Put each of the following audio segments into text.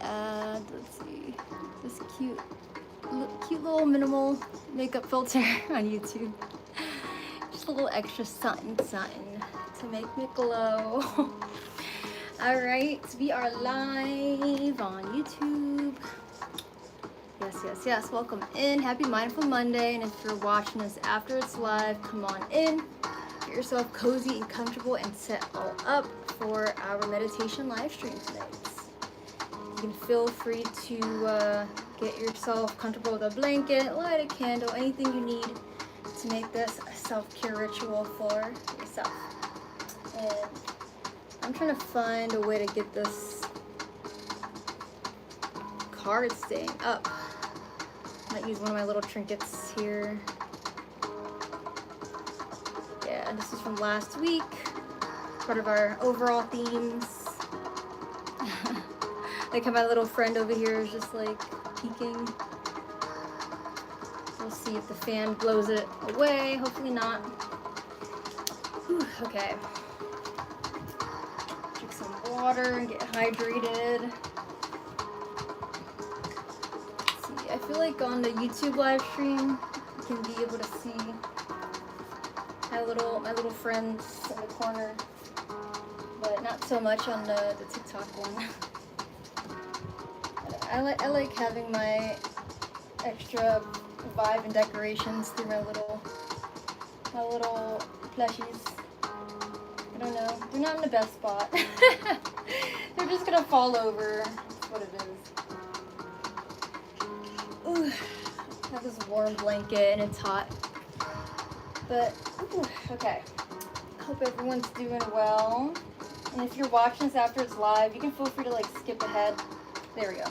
add, let's see, this cute little minimal makeup filter on YouTube. Just a little extra something to make me glow. Alright, we are live on YouTube. Yes, welcome in. Happy Mindful Monday, and if you're watching this after it's live, come on in. Get yourself cozy and comfortable and set all up for our meditation live stream tonight. You can feel free to get yourself comfortable with a blanket, light a candle, anything you need to make this a self-care ritual for yourself. And I'm trying to find a way to get this card staying up. I might use one of my little trinkets here. Yeah, this is from last week, part of our overall themes. Like how my little friend over here is just like peeking. We'll see if the fan blows it away. Hopefully not. Whew, okay. Drink some water and get hydrated. Let's see. I feel like on the YouTube live stream, you can be able to see my little friends in the corner, but not so much on the TikTok one. I like having my extra vibe and decorations through my little plushies. I don't know. They're not in the best spot. They're just gonna fall over. That's what it is. Ooh, I have this warm blanket and it's hot. But ooh, okay. Hope everyone's doing well. And if you're watching this after it's live, you can feel free to like skip ahead. There we go.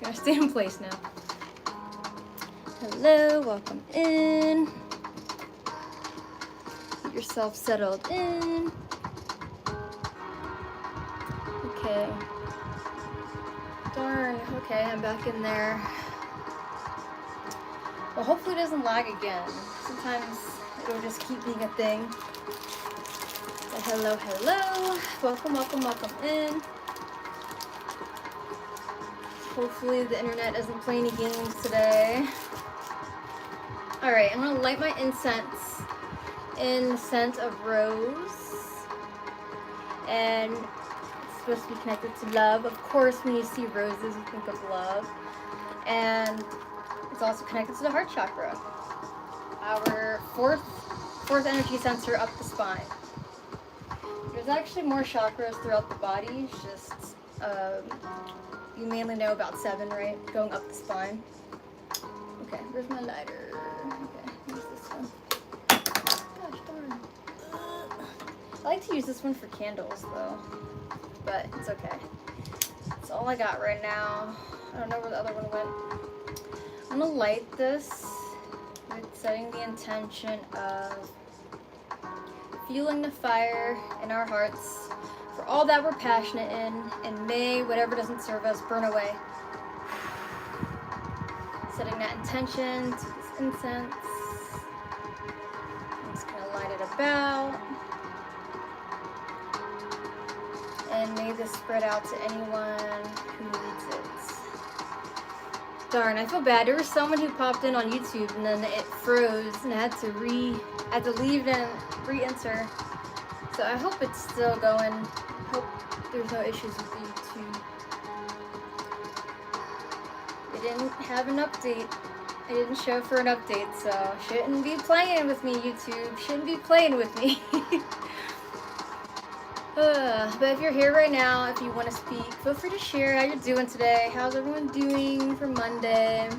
Gonna stay in place now. Hello, welcome in. Get yourself settled in. Okay. Darn, okay, I'm back in there. Well, hopefully it doesn't lag again. Sometimes it'll just keep being a thing. So hello. Welcome in. Hopefully the internet isn't playing any games today. Alright, I'm gonna light my incense in the scent of rose. And it's supposed to be connected to love. Of course, when you see roses, you think of love. And it's also connected to the heart chakra. Our fourth energy center up the spine. There's actually more chakras throughout the body. It's just you mainly know about 7, right? Going up the spine. Okay, where's my lighter? Okay, use this one. Gosh darn. I like to use this one for candles though, but it's okay. That's all I got right now. I don't know where the other one went. I'm gonna light this with setting the intention of fueling the fire in our hearts for all that we're passionate in, and may whatever doesn't serve us burn away. Setting that intention to this incense. I'm just gonna light it about. And may this spread out to anyone who needs it. Darn, I feel bad. There was someone who popped in on YouTube and then it froze and I had to leave and re-enter. So I hope it's still going. Hope there's no issues with YouTube. It didn't have an update. It didn't show for an update, so shouldn't be playing with me, YouTube. Shouldn't be playing with me. But if you're here right now, if you want to speak, feel free to share how you're doing today. How's everyone doing for Monday?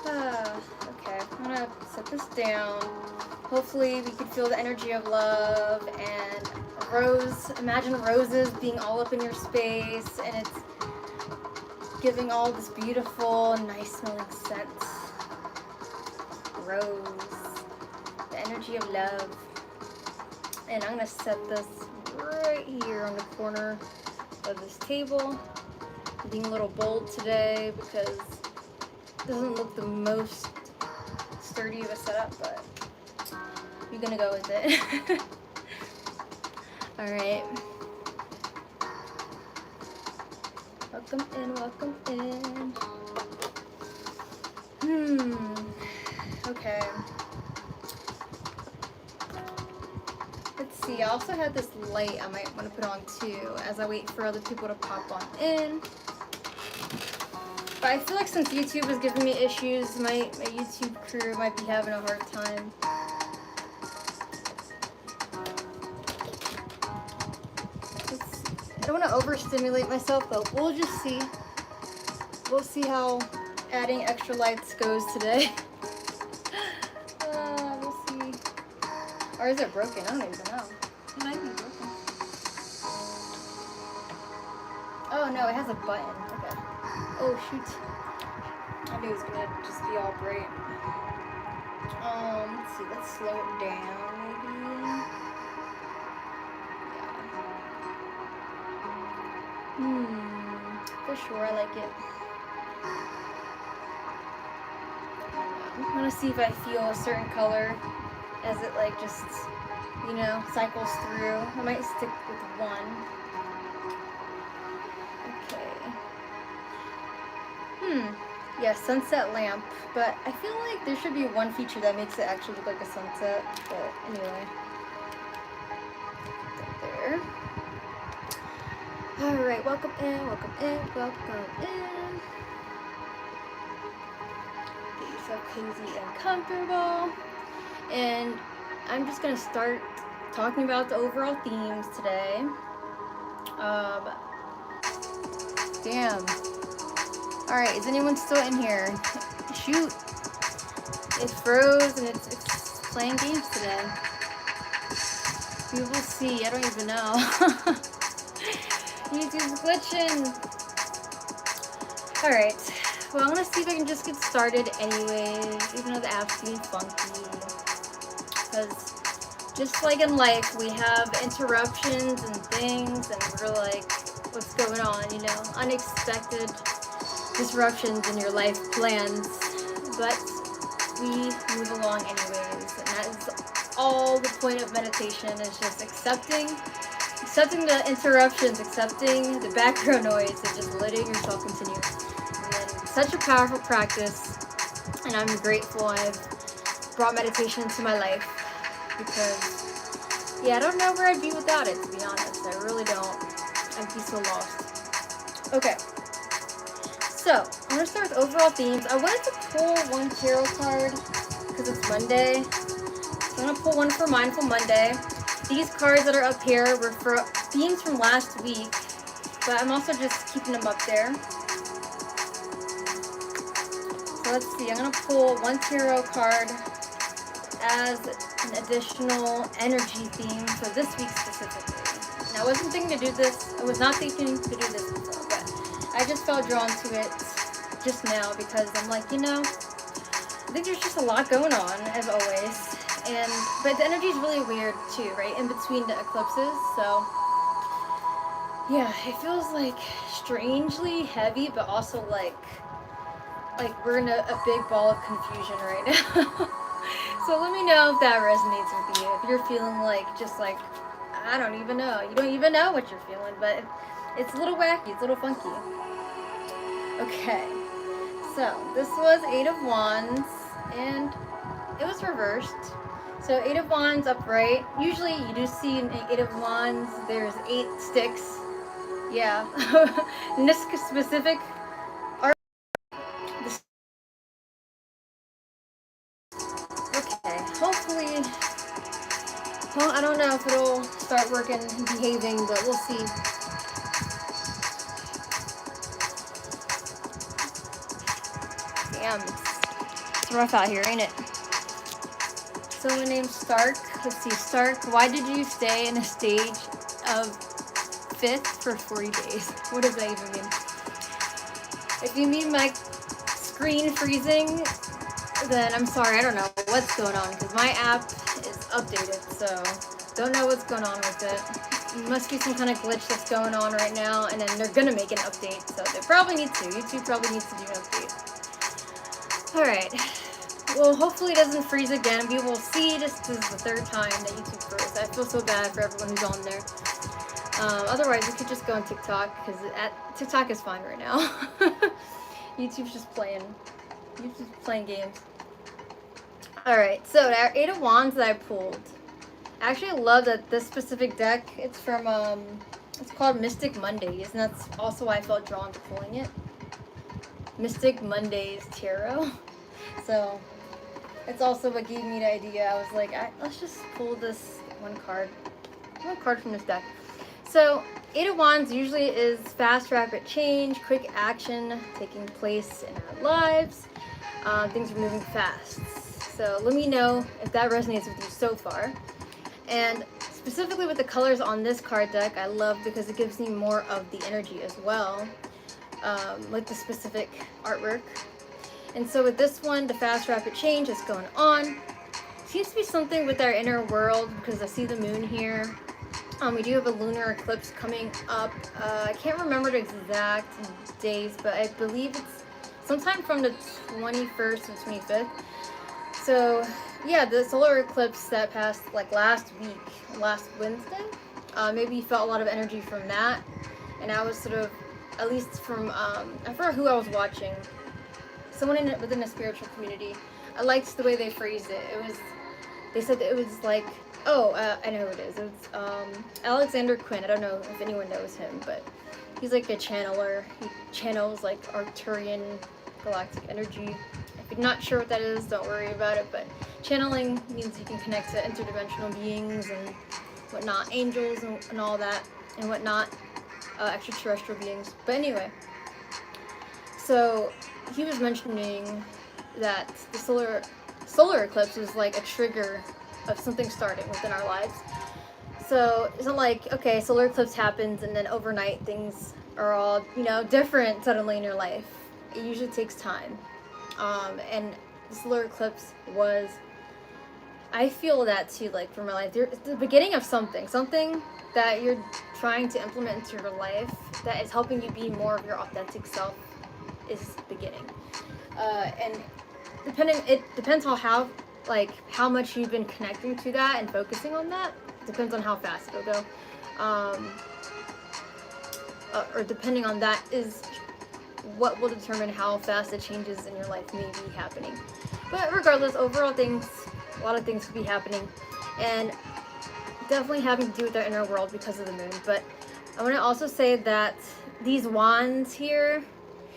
Okay, I'm gonna set this down. Hopefully we can feel the energy of love and a rose. Imagine roses being all up in your space and it's giving all this beautiful, nice smelling scent. Rose. The energy of love. And I'm gonna set this right here on the corner of this table. I'm being a little bold today because it doesn't look the most sturdy of a setup, but You're gonna go with it. Alright. Welcome in, welcome in. Okay. Let's see, I also have this light I might want to put on too as I wait for other people to pop on in. But I feel like since YouTube is giving me issues, my YouTube crew might be having a hard time. I don't want to overstimulate myself, but we'll just see. We'll see how adding extra lights goes today. We'll see. Or is it broken? I don't even know. It might be broken. Oh no, it has a button. Okay. Oh shoot. I knew it was gonna just be all bright. Let's see, let's slow it down maybe. Yeah. For sure I like it. I'm gonna see if I feel a certain color as it like just, you know, cycles through. I might stick with one. Okay. Yeah, sunset lamp. But I feel like there should be one feature that makes it actually look like a sunset. But anyway. There. Alright, welcome in, welcome in, welcome in. Get yourself cozy and comfortable. And I'm just gonna start talking about the overall themes today. Damn. Alright, is anyone still in here? Shoot. It froze and it's playing games today. We will see. I don't even know. YouTube's glitching. Alright. Well, I'm gonna see if I can just get started anyways, even though the app's being funky. Because just like in life, we have interruptions and things, and we're like, what's going on, you know? Unexpected disruptions in your life plans. But we move along anyways, and that is all the point of meditation, is just accepting the interruptions, accepting the background noise, and just letting yourself continue. And then such a powerful practice, and I'm grateful I've brought meditation into my life, because yeah, I don't know where I'd be without it, to be honest. I really don't. I'd be so lost. Okay, so I'm gonna start with overall themes. I wanted to pull one tarot card because it's Monday. So I'm gonna pull one for Mindful Monday. These cards that are up here were for themes from last week, but I'm also just keeping them up there. So let's see, I'm gonna pull one tarot card as an additional energy theme for this week specifically. Now, I wasn't thinking to do this. I was not thinking to do this before, but I just felt drawn to it just now because I'm like, you know, I think there's just a lot going on, as always. But the energy is really weird too, right? In between the eclipses, so yeah, it feels like strangely heavy, but also like we're in a big ball of confusion right now. So let me know if that resonates with you. If you're feeling like, just like, I don't even know. You don't even know what you're feeling, but it's a little wacky. It's a little funky. Okay. So this was 8 of Wands, and it was reversed. So 8 of Wands upright. Usually you do see an 8 of Wands, there's 8 sticks. Yeah. In this specific art. Okay. Hopefully, well, I don't know if it'll start working and behaving, but we'll see. Damn. It's rough out here, ain't it? Someone named Stark. Let's see, Stark, why did you stay in a stage of 5th for 40 days? What does that even mean? If you mean my screen freezing, then I'm sorry, I don't know what's going on, because my app is updated, so don't know what's going on with it. It must be some kind of glitch that's going on right now, and then they're gonna make an update, so they probably need to. YouTube probably needs to do an update. Alright. well, hopefully it doesn't freeze again. We will see. This is the third time that YouTube froze. I feel so bad for everyone who's on there. Otherwise, we could just go on TikTok, because TikTok is fine right now. YouTube's just playing games. Alright, so our 8 of Wands that I pulled. I actually love that this specific deck. It's from, it's called Mystic Mondays, and that's also why I felt drawn to pulling it. Mystic Mondays Tarot. So, it's also what gave me the idea. I was like, let's just pull this one card from this deck. So, 8 of Wands usually is fast, rapid change, quick action taking place in our lives. Things are moving fast. So let me know if that resonates with you so far. And specifically with the colors on this card deck, I love because it gives me more of the energy as well, with the specific artwork. And so with this one, the fast, rapid change that's going on seems to be something with our inner world, because I see the moon here. We do have a lunar eclipse coming up. I can't remember the exact days, but I believe it's sometime from the 21st to 25th. So yeah, the solar eclipse that passed like last Wednesday, maybe you felt a lot of energy from that. And I was sort of, at least from, I forgot who I was watching, someone within the spiritual community. I liked the way they phrased it. They said that it was like, I know who it is. It's Alexander Quinn. I don't know if anyone knows him, but he's like a channeler. He channels like Arcturian galactic energy. If you're not sure what that is, don't worry about it, but channeling means you can connect to interdimensional beings and whatnot, angels and all that and whatnot, extraterrestrial beings. But anyway, so he was mentioning that the solar eclipse is like a trigger of something starting within our lives. So it's not like, okay, solar eclipse happens and then overnight things are all, different suddenly in your life. It usually takes time. And the solar eclipse was, I feel that too, like for my life, it's the beginning of something that you're trying to implement into your life that is helping you be more of your authentic self is beginning. And it depends on how much you've been connecting to that and focusing on that. Depends on how fast it'll go. Or depending on that is what will determine how fast the changes in your life may be happening. But regardless, overall a lot of things could be happening, and definitely having to do with our inner world because of the moon. But I want to also say that these wands here,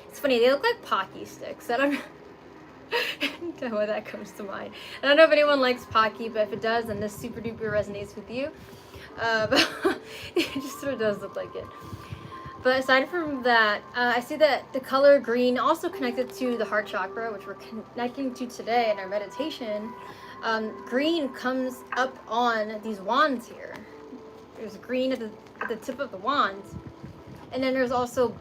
it's funny, they look like Pocky sticks. I don't know why that comes to mind. I don't know if anyone likes Pocky, but if it does, then this super duper resonates with you. But it just sort of does look like it. But aside from that, I see that the color green also connected to the heart chakra, which we're connecting to today in our meditation. Green comes up on these wands here. There's green at the tip of the wands. And then there's also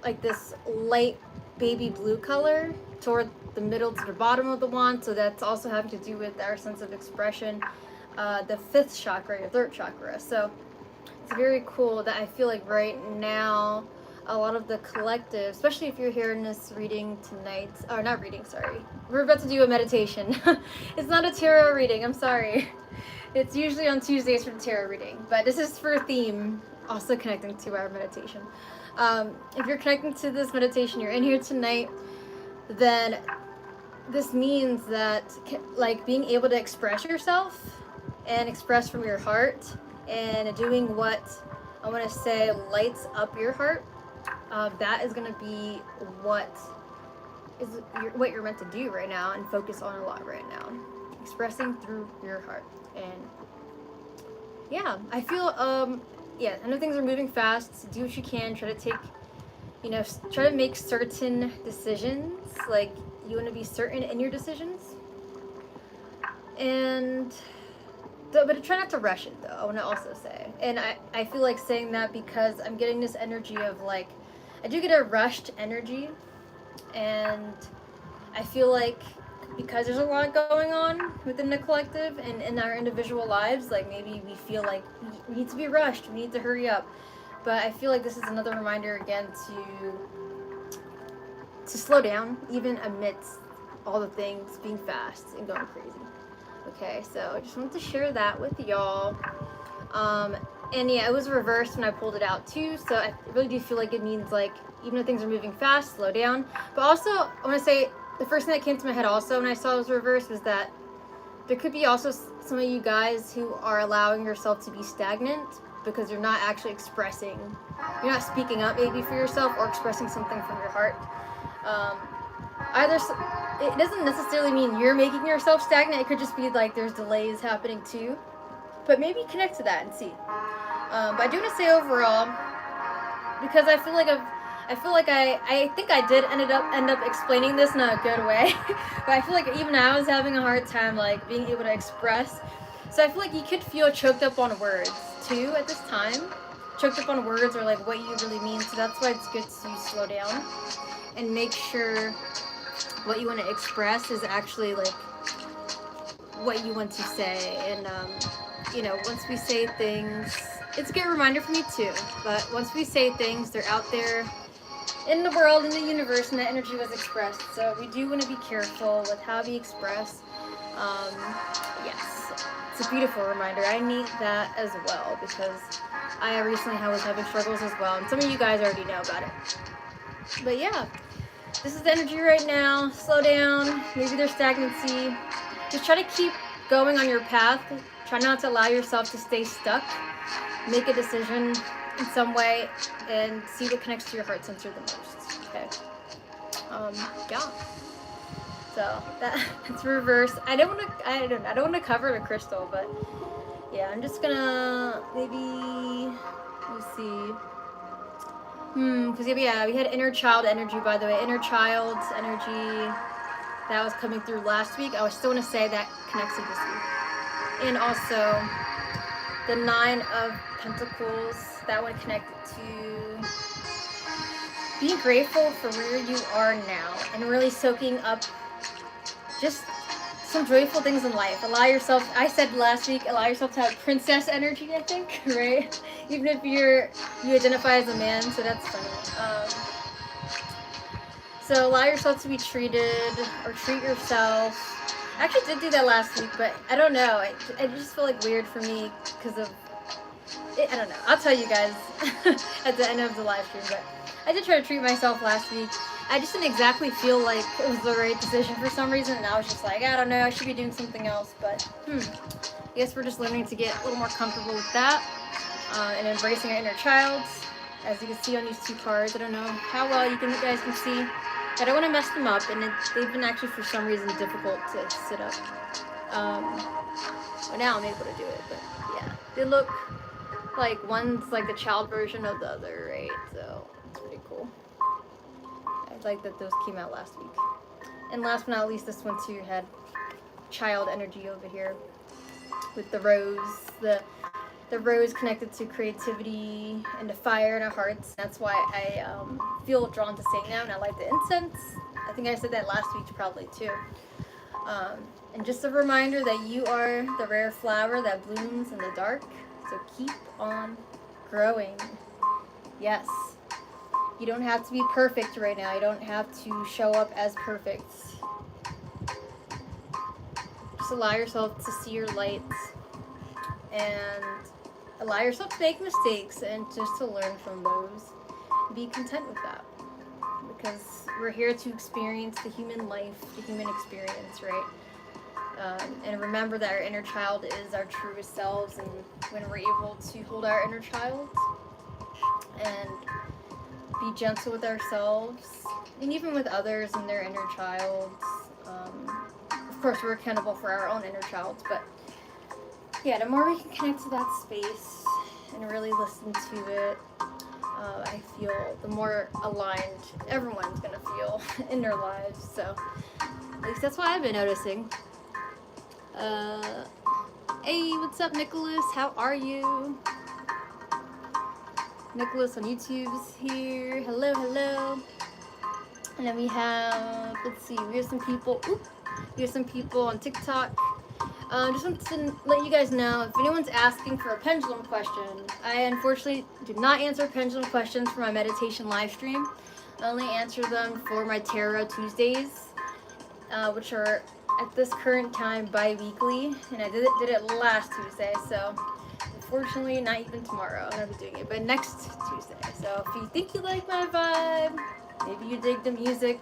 like this light baby blue color toward the middle to the bottom of the wand. So that's also having to do with our sense of expression, the 5th chakra, your 3rd chakra. So it's very cool that I feel like right now a lot of the collective, especially if you're hearing this reading tonight, or not reading, sorry, we're about to do a meditation. It's not a tarot reading, I'm sorry. It's usually on Tuesdays for the tarot reading, but this is for a theme, also connecting to our meditation. If you're connecting to this meditation, you're in here tonight, then this means that like being able to express yourself and express from your heart and doing what I want to say lights up your heart, that is going to be what you're meant to do right now and focus on a lot right now, expressing through your heart. And yeah, I feel I know things are moving fast. Do what you can, try to take, try to make certain decisions, like you want to be certain in your decisions, but try not to rush it, though, I want to also say. And I feel like saying that because I'm getting this energy of, like, I do get a rushed energy. And I feel like because there's a lot going on within the collective and in our individual lives, like, maybe we feel like we need to be rushed, we need to hurry up. But I feel like this is another reminder, again, to slow down, even amidst all the things being fast and going crazy. Okay, so I just wanted to share that with y'all. And yeah, it was reversed when I pulled it out too, so I really do feel like it means like even though things are moving fast, slow down. But also, I want to say the first thing that came to my head also when I saw it was reversed was that there could be also some of you guys who are allowing yourself to be stagnant because you're not actually expressing, you're not speaking up maybe for yourself or expressing something from your heart. Either it doesn't necessarily mean you're making yourself stagnant. It could just be like there's delays happening too. But maybe connect to that and see. But I do want to say overall, because I feel like I think I did end up explaining this in a good way. But I feel like even I was having a hard time like being able to express. So I feel like you could feel choked up on words too at this time. Choked up on words or like what you really mean. So that's why it's good to slow down and make sure what you want to express is actually like what you want to say. And you know, once we say things, it's a good reminder for me too, but once we say things, they're out there in the world, in the universe, and that energy was expressed. So we do want to be careful with how we express. Yes, it's a beautiful reminder. I need that as well because I recently was having struggles as well, and some of you guys already know about it. But yeah, this is the energy right now. Slow down. Maybe there's stagnancy. Just try to keep going on your path. Try not to allow yourself to stay stuck. Make a decision in some way and see what connects to your heart center the most. Okay. Yeah. So that's reverse. I don't want to cover the crystal, but yeah, I'm just gonna maybe let's see. Because yeah, we had inner child energy, by the way. Inner child energy that was coming through last week. I was still gonna say that connects to this week. And also the 9 of Pentacles, that one connected to being grateful for where you are now and really soaking up just some joyful things in life. Allow yourself, I said last week, allow yourself to have princess energy, I think, right? Even if you identify as a man, so that's funny. So allow yourself to be treated or treat yourself. I actually did do that last week, but I don't know. I just feel like weird for me because of it. I don't know. I'll tell you guys at the end of the live stream, but I did try to treat myself last week. I just didn't exactly feel like it was the right decision for some reason, and I was just like, I don't know, I should be doing something else, but I guess we're just learning to get a little more comfortable with that and embracing our inner child. As you can see on these 2 cards, I don't know how well you guys can see. I don't want to mess them up, and they've been actually for some reason difficult to sit up. Well, now I'm able to do it, but yeah, they look like one's like the child version of the other, right? So it's pretty cool. I like that those came out last week. And last but not least, this one too had child energy over here with the rose. The rose connected to creativity and the fire in our hearts. That's why I feel drawn to saying that, and I like the incense. I think I said that last week probably too. And just a reminder that you are the rare flower that blooms in the dark. So keep on growing. Yes. You don't have to be perfect right now. You don't have to show up as perfect. Just allow yourself to see your light and allow yourself to make mistakes and just to learn from those. Be content with that. Because we're here to experience the human life, the human experience, right? And remember that our inner child is our truest selves, and when we're able to hold our inner child and be gentle with ourselves and even with others and their inner childs. Of course, we're accountable for our own inner childs, but yeah, the more we can connect to that space and really listen to it, I feel the more aligned everyone's gonna feel in their lives. So at least that's what I've been noticing. Hey, what's up, Nicholas? How are you? Nicholas on YouTube is here. Hello, hello. And then we have, let's see, we have some people. We have some people on TikTok. Just want to let you guys know, if anyone's asking for a pendulum question, I unfortunately do not answer pendulum questions for my meditation live stream. I only answer them for my Tarot Tuesdays. which are at this current time bi-weekly, and I did it last Tuesday, so unfortunately not even tomorrow I'm gonna be doing it, but next Tuesday. So if you think you like my vibe, maybe you dig the music,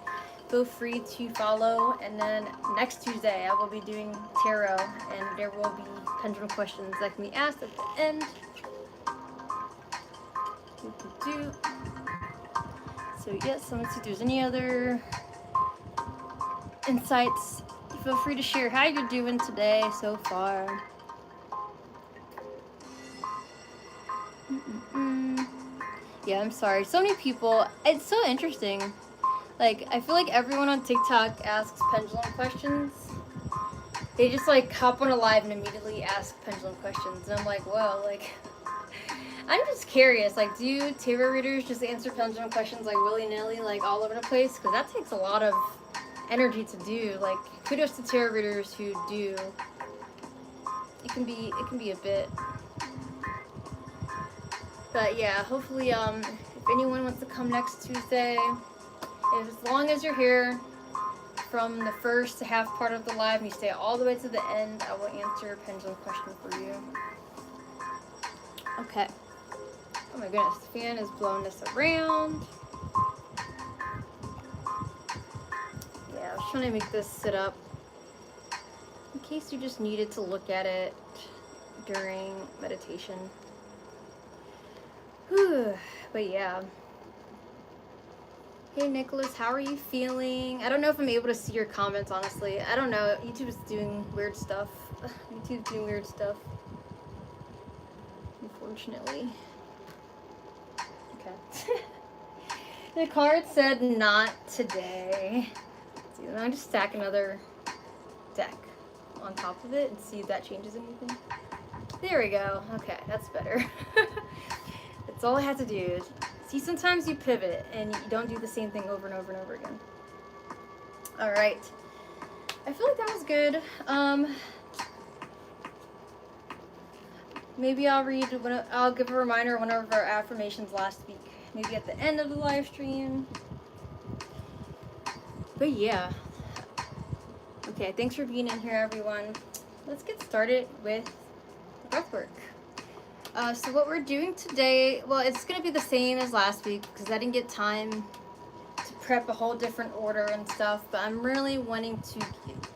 feel free to follow. And then next Tuesday I will be doing tarot, and there will be pendulum questions that can be asked at the end. So yes, let's see if there's any other insights. Feel free to share how you're doing today so far. Yeah, I'm sorry. So many people. It's so interesting. Like, I feel like everyone on TikTok asks pendulum questions. They just like hop on a live and immediately ask pendulum questions, and I'm like, whoa, like, I'm just curious. Like, do tarot readers just answer pendulum questions like willy-nilly, like all over the place? Because that takes a lot of energy to do. Like, kudos to tarot readers who do. It can be a bit. But yeah, hopefully, if anyone wants to come next Tuesday, as long as you're here from the first to half part of the live and you stay all the way to the end, I will answer a pendulum question for you. Okay. Oh my goodness, the fan is blowing this around. Yeah, I was trying to make this sit up in case you just needed to look at it during meditation. Whew. But yeah. Hey Nicholas, how are you feeling? I don't know if I'm able to see your comments, honestly. I don't know. YouTube is doing weird stuff. YouTube's doing weird stuff. Unfortunately. Okay. The card said not today. Let's see, I'm just stack another deck on top of it and see if that changes anything. There we go. Okay, that's better. That's all I had to do. See, sometimes you pivot and you don't do the same thing over and over and over again. All right. I feel like that was good. Maybe I'll give a reminder of one of our affirmations last week. Maybe at the end of the live stream. But yeah. Okay, thanks for being in here, everyone. Let's get started with breathwork. So what we're doing today, well, it's going to be the same as last week because I didn't get time to prep a whole different order and stuff, but I'm really wanting to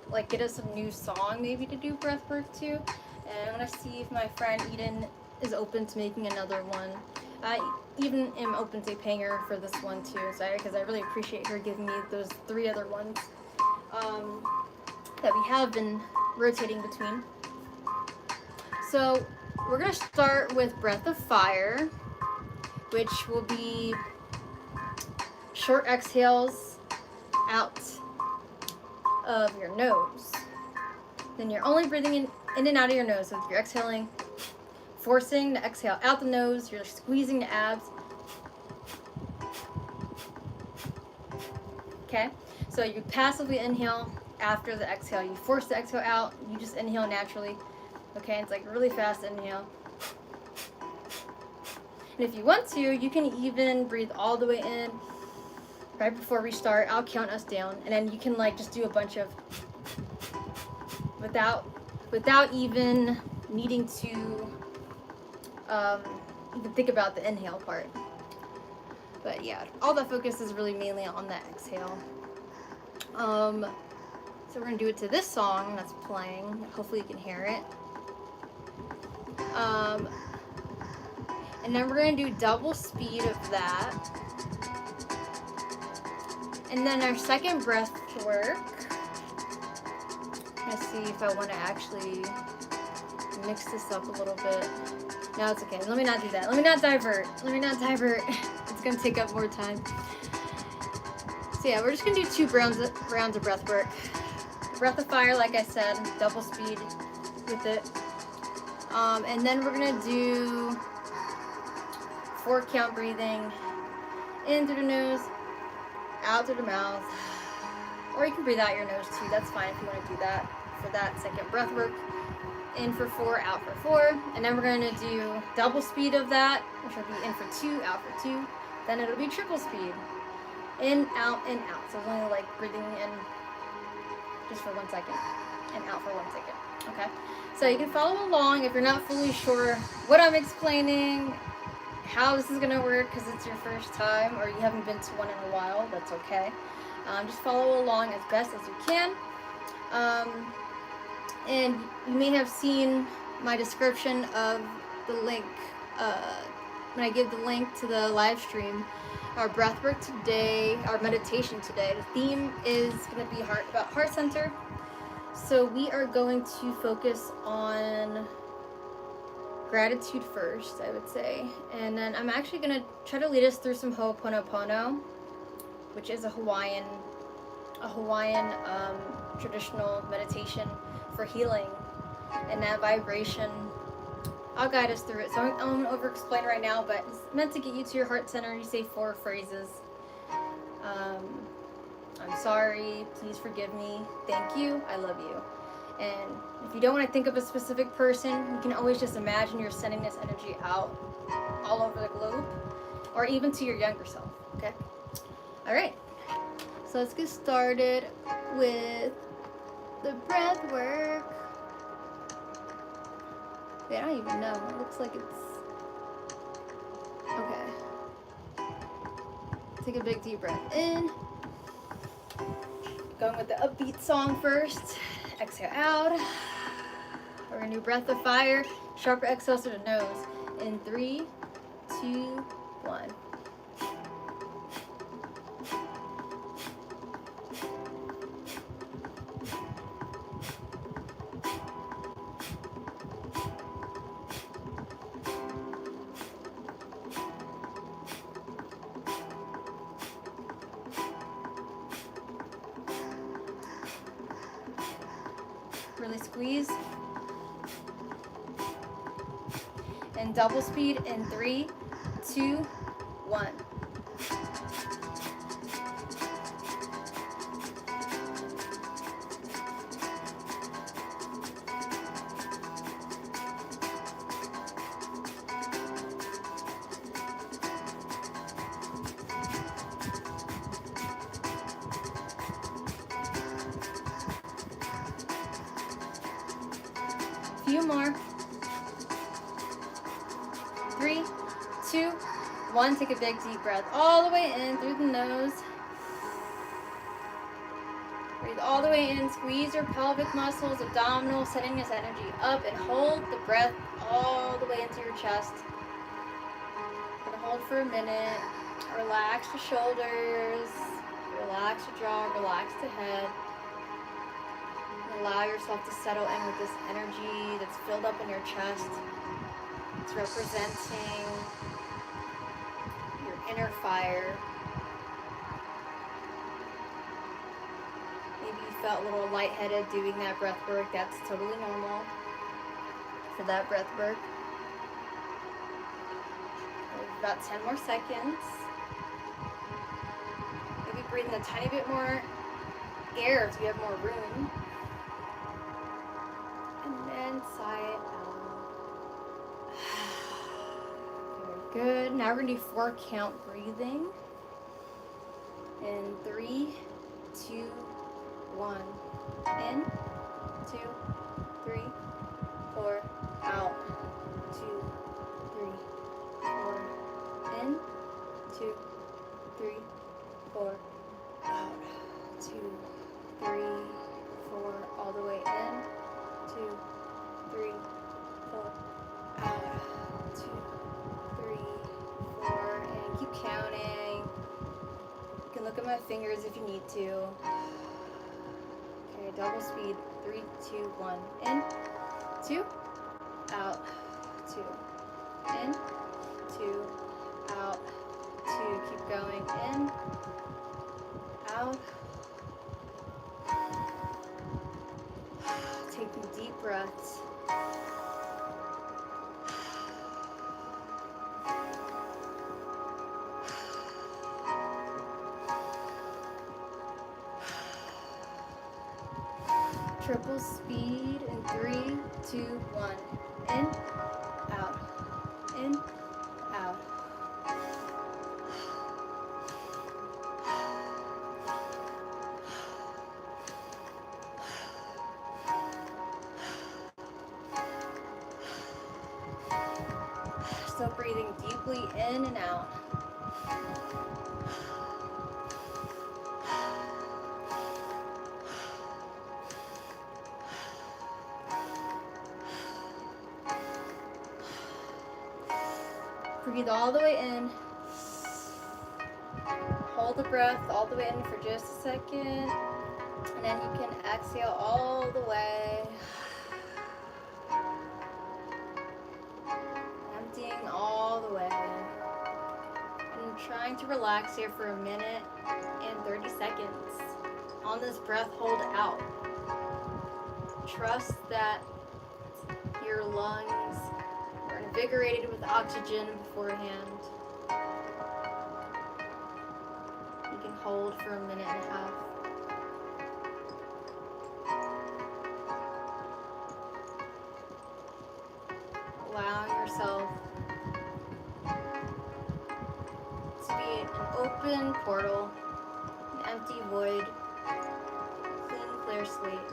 like get us a new song maybe to do breathwork to, and I want to see if my friend Eden is open to making another one. I even am open to paying her for this one too, because I really appreciate her giving me those 3 other ones that we have been rotating between. So we're going to start with Breath of Fire, which will be short exhales out of your nose. Then you're only breathing in and out of your nose. So if you're exhaling, forcing the exhale out the nose, you're squeezing the abs. Okay, so you passively inhale after the exhale. You force the exhale out, you just inhale naturally. Okay, it's like really fast inhale. And if you want to, you can even breathe all the way in right before we start. I'll count us down, and then you can like just do a bunch of without even needing to even think about the inhale part. But yeah, all the focus is really mainly on the exhale. So we're gonna do it to this song that's playing. Hopefully you can hear it. And then we're going to do double speed of that. And then our second breath work. I'm going to see if I want to actually mix this up a little bit. No, it's okay. Let me not do that. Let me not divert. It's going to take up more time. So yeah, we're just going to do 2 rounds of breath work. Breath of Fire, like I said, double speed with it. And then we're going to do 4 count breathing in through the nose, out through the mouth, or you can breathe out your nose too. That's fine if you want to do that for that second breath work. In for 4, out for 4, and then we're going to do double speed of that, which will be in for 2, out for 2. Then it'll be triple speed, in, out, so it's only like breathing in just for 1 second, and out for 1 second. Okay, so you can follow along if you're not fully sure what I'm explaining, how this is gonna work, because it's your first time or you haven't been to one in a while. That's okay. Just follow along as best as you can. And you may have seen my description of the link when I give the link to the live stream. Our breathwork today, our meditation today, the theme is going to be about heart center. So we are going to focus on gratitude first, I would say, and then I'm actually going to try to lead us through some Ho'oponopono, which is a Hawaiian traditional meditation for healing, and that vibration, I'll guide us through it. So I'm going to over explain right now, but it's meant to get you to your heart center. You say 4 phrases. I'm sorry, please forgive me, thank you, I love you. And if you don't want to think of a specific person, you can always just imagine you're sending this energy out all over the globe, or even to your younger self. Okay, all right, so let's get started with the breath work. Wait, I don't even know. It looks like it's okay. Take a big deep breath in. Going with the upbeat song first. Exhale out. We're gonna do breath of fire. Sharper exhale to the nose. In 3, 2, 1. Really squeeze. And double speed in 3, 2, 1. Few more. 3, 2, 1. Take a big deep breath all the way in through the nose. Breathe all the way in. Squeeze your pelvic muscles, abdominal, setting this energy up, and hold the breath all the way into your chest. Gonna hold for a minute. Relax the shoulders, relax the jaw, relax the head. Allow yourself to settle in with this energy that's filled up in your chest. It's representing your inner fire. Maybe you felt a little lightheaded doing that breath work. That's totally normal for that breath work. About 10 more seconds. Maybe breathe in a tiny bit more air so you have more room. And sigh it out. Very good. Now we're going to do 4 count breathing. In 3, 2, 1. In, 2, 3, 4. Out. 2, 3, 4. In, 2, 3, 4. Out. 2, 3, 4. All the way in. 2, 3, 4, out, 2, 3, 4, and keep counting. You can look at my fingers if you need to. Okay, double speed, 3, 2, 1, in, 2, out, 2, in, 2, out, 2, keep going, in, out. Taking deep breaths. Triple speed in 3, 2, 1. In, out, in, out. So breathing deeply in and out. Breathe all the way in. Hold the breath all the way in for just a second. And then you can exhale all the way. Emptying all the way. And trying to relax here for 1 minute and 30 seconds. On this breath, hold out. Trust that your lungs are invigorated with oxygen beforehand. You can hold for 1.5 minutes. Allowing yourself to be an open portal, an empty void, clean, clear slate.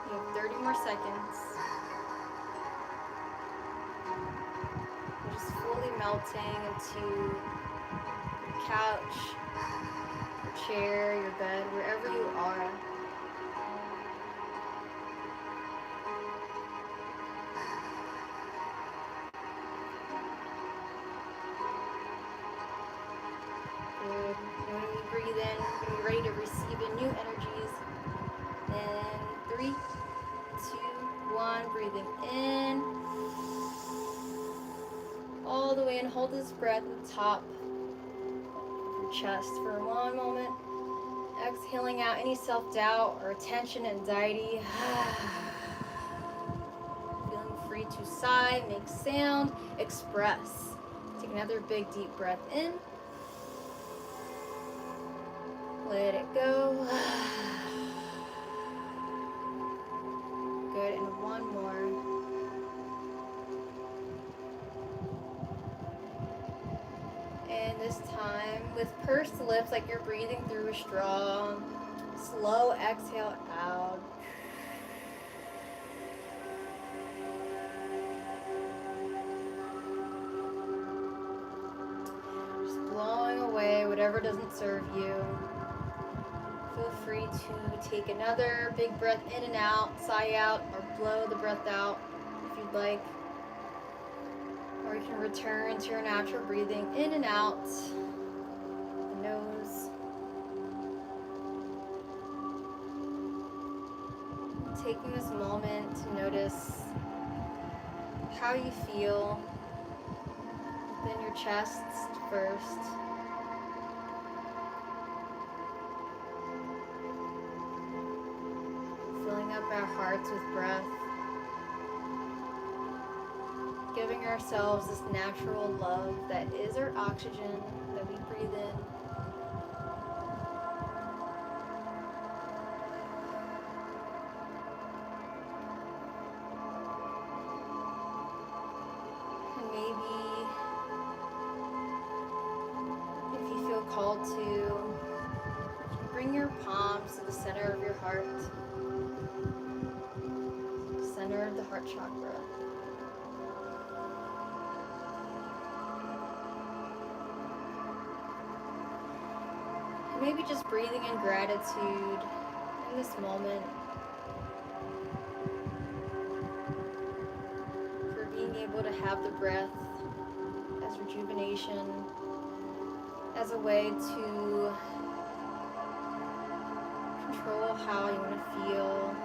You have 30 more seconds. You're just fully melting into your couch, your chair, your bed, wherever you are. Good. And when you breathe in, when you're ready to receive in new energies, in 3, 2, 1, breathing in, all the way, and hold this breath at the top of your chest for 1 moment. Exhaling out any self-doubt or tension, anxiety. Feeling free to sigh, make sound, express. Take another big deep breath in. Let it go. Good, and 1 more. And this time, with pursed lips, like you're breathing through a straw, slow exhale out. Just blowing away whatever doesn't serve you. Feel free to take another big breath in and out, sigh out, or blow the breath out if you'd like. Or you can return to your natural breathing in and out the nose. Taking this moment to notice how you feel within your chest first. Filling up our hearts with breath. Giving ourselves this natural love that is our oxygen that we breathe in. And maybe if you feel called to, bring your palms to the center of your heart, center of the heart chakra. Maybe just breathing in gratitude in this moment for being able to have the breath as rejuvenation, as a way to control how you want to feel,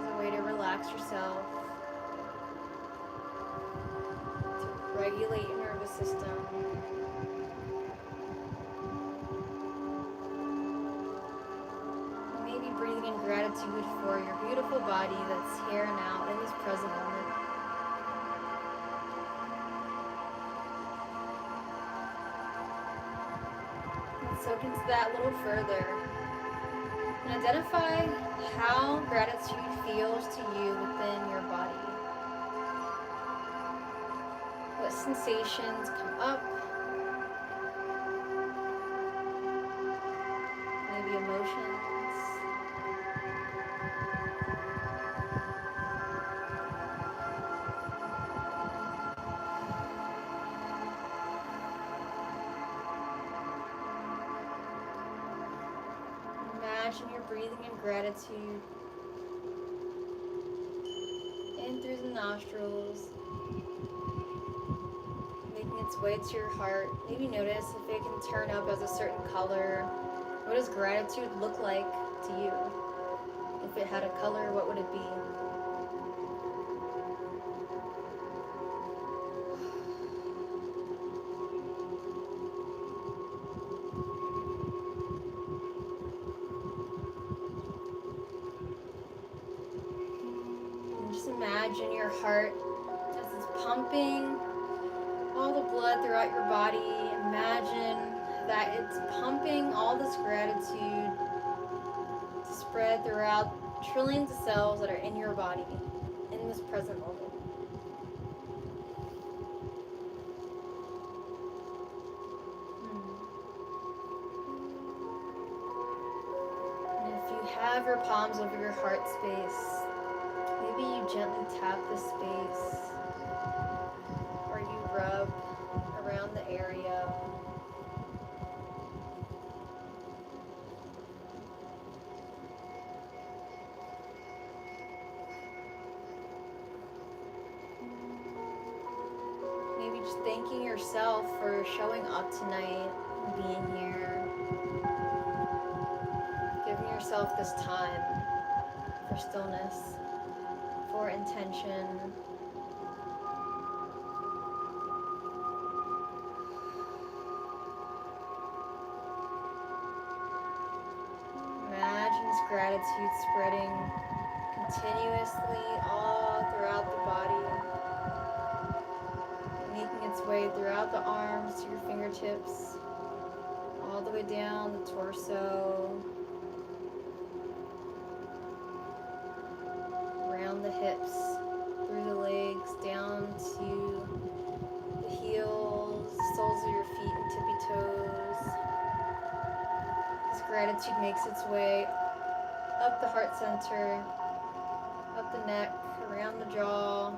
as a way to relax yourself, to regulate your nervous system. Breathing in gratitude for your beautiful body that's here and now in this present moment. Let's soak into that a little further. And identify how gratitude feels to you within your body. What sensations come up? Maybe emotions. imagine you're breathing in gratitude in through the nostrils, making its way to your heart. Maybe notice if it can turn up as a certain color. What does gratitude look like to you? If it had a color, what would it be? And just imagine your heart as it's pumping all the blood throughout your body. Imagine that it's pumping all this gratitude to spread throughout trillions of cells that are in your body in this present moment. And if you have your palms over your heart space, maybe you gently tap the space, or you rub around the area. Maybe just thanking yourself for showing up tonight and being here. Giving yourself this time for stillness, for intention. Imagine this gratitude spreading continuously all throughout the body, making its way throughout the arms to your fingertips, all the way down the torso, around the hips, through the legs, down to the heels, the soles of your feet and tippy toes. This gratitude makes its way up the heart center, up the neck, around the jaw,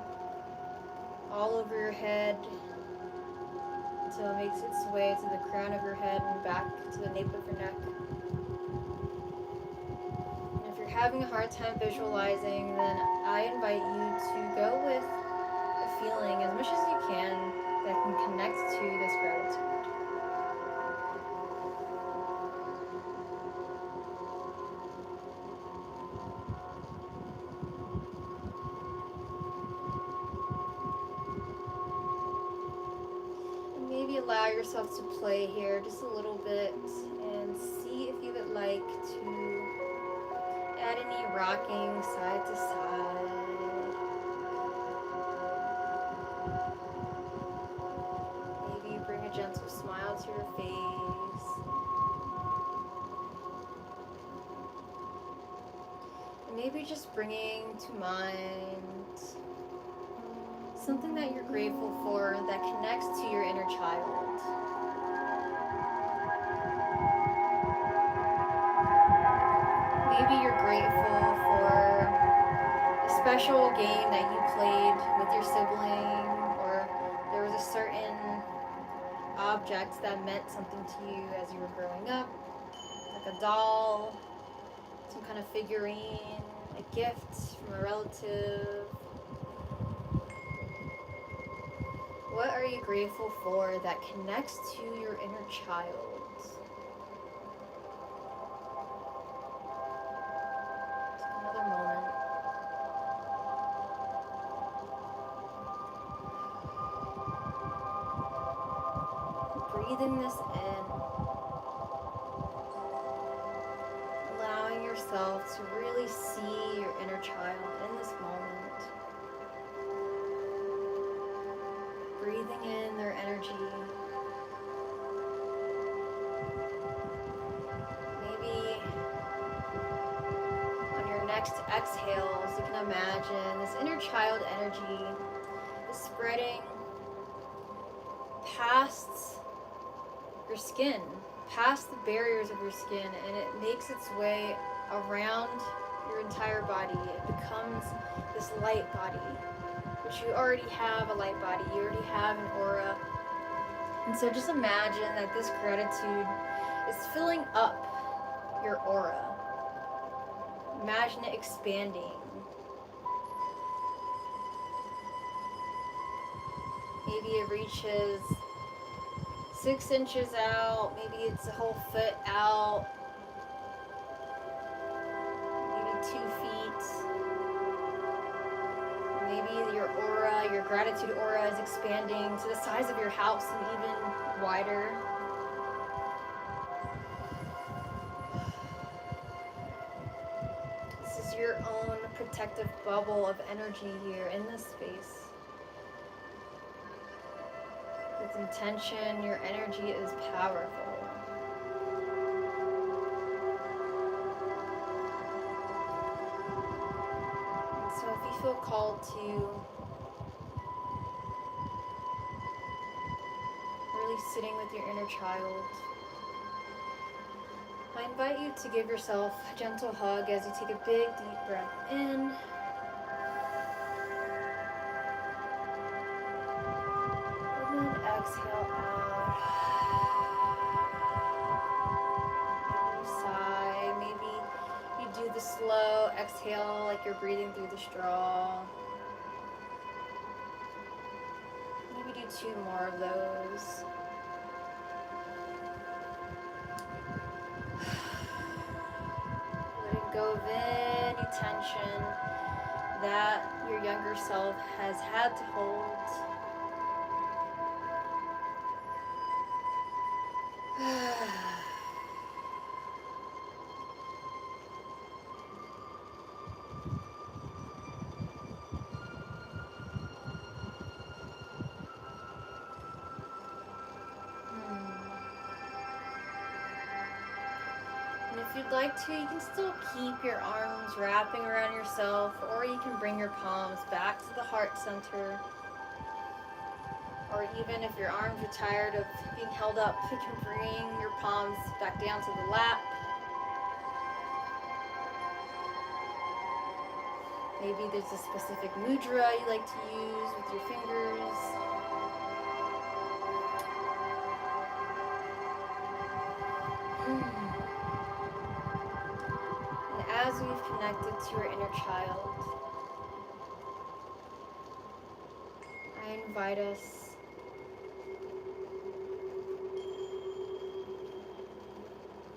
all over your head, until it makes its way to the crown of your head and back to the nape of your neck. And if you're having a hard time visualizing, then I invite you to go with a feeling as much as you can that can connect to this gratitude. Maybe allow yourself to play here just a little bit and see if you would like to add any rocking side to side. Maybe bring a gentle smile to your face. And maybe just bringing to mind something that you're grateful for that connects to your inner child. Maybe you're grateful for a special game that you played with your sibling, or there was a certain object that meant something to you as you were growing up, like a doll, some kind of figurine, a gift from a relative. What are you grateful for that connects to your inner child? Take another moment. Breathing this in. Allowing yourself to really see your inner child in this moment. Breathing in their energy. Maybe on your next exhales, you can imagine this inner child energy is spreading past your skin, past the barriers of your skin, and it makes its way around your entire body. It becomes this light body. But you already have a light body, you already have an aura. And so just imagine that this gratitude is filling up your aura. Imagine it expanding. Maybe it reaches 6 inches out, maybe it's a whole foot out, maybe 2 feet. Maybe your aura, your gratitude aura is expanding to the size of your house and even wider. This is your own protective bubble of energy here in this space. With intention, your energy is powerful. And so if you feel called to really sitting with your inner child, I invite you to give yourself a gentle hug as you take a big, deep breath in. And then exhale out. Maybe you sigh. Maybe you do the slow exhale like you're breathing through the straw. Maybe do 2 more of those. Letting go of any tension that your younger self has had to hold. And if you'd like to, you can still keep your arms wrapping around yourself, or you can bring your palms back to the heart center. Or even if your arms are tired of being held up, you can bring your palms back down to the lap. Maybe there's a specific mudra you like to use with your fingers. And as we've connected to your inner child, I invite us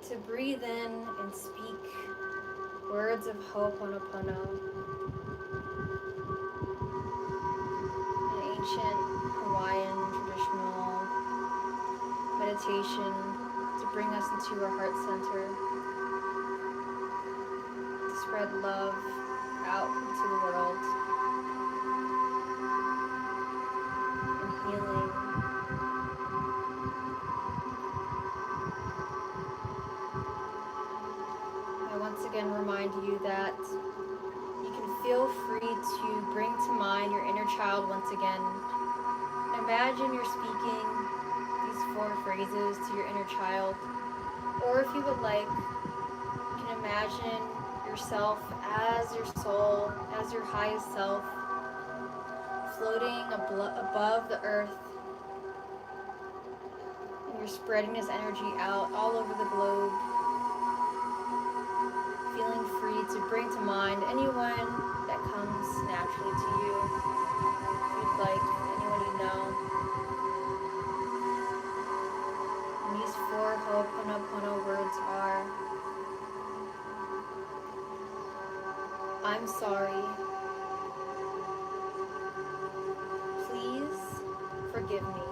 to breathe in and speak words of ho'oponopono, an ancient Hawaiian traditional meditation to bring us into our heart center, to spread love out into the world, and healing. Once again remind you that you can feel free to bring to mind your inner child once again. And imagine you're speaking these 4 phrases to your inner child. Or if you would like, you can imagine yourself as your soul, as your highest self, floating above the earth. And you're spreading this energy out all over the globe. Feeling free to bring to mind anyone that comes naturally to you. If you'd like, anyone you know. And these 4 ho'oponopono words are: I'm sorry. Please forgive me.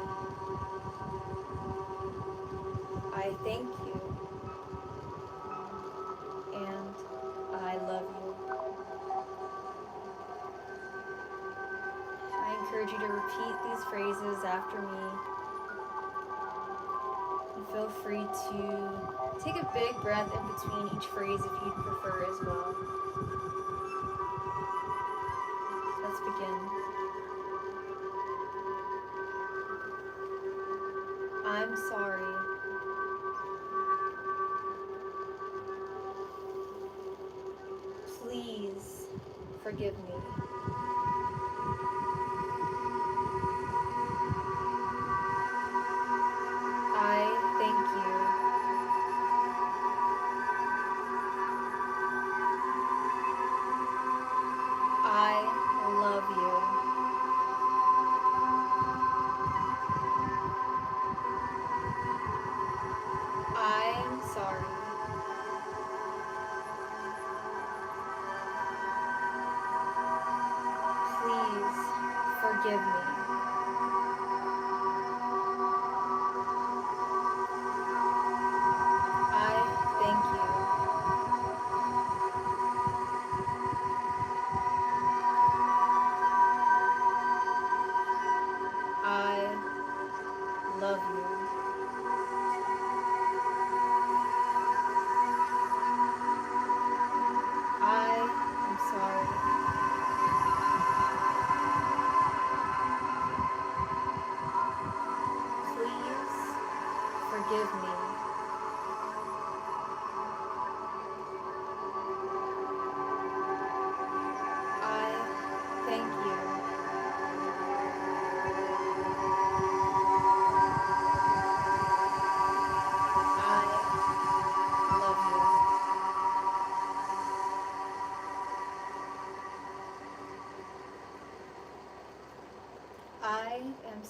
I thank you. And I love you. I encourage you to repeat these phrases after me. And feel free to take a big breath in between each phrase if you'd prefer as well. Let's begin. I'm sorry. Please forgive me. I thank you.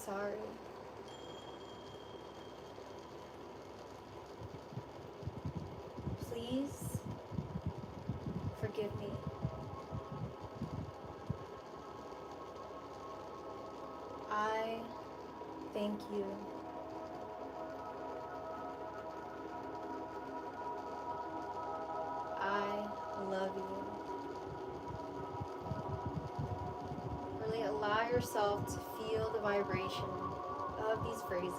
sorry. Please forgive me. I thank you. I love you. Really allow yourself to feel the vibration of these phrases.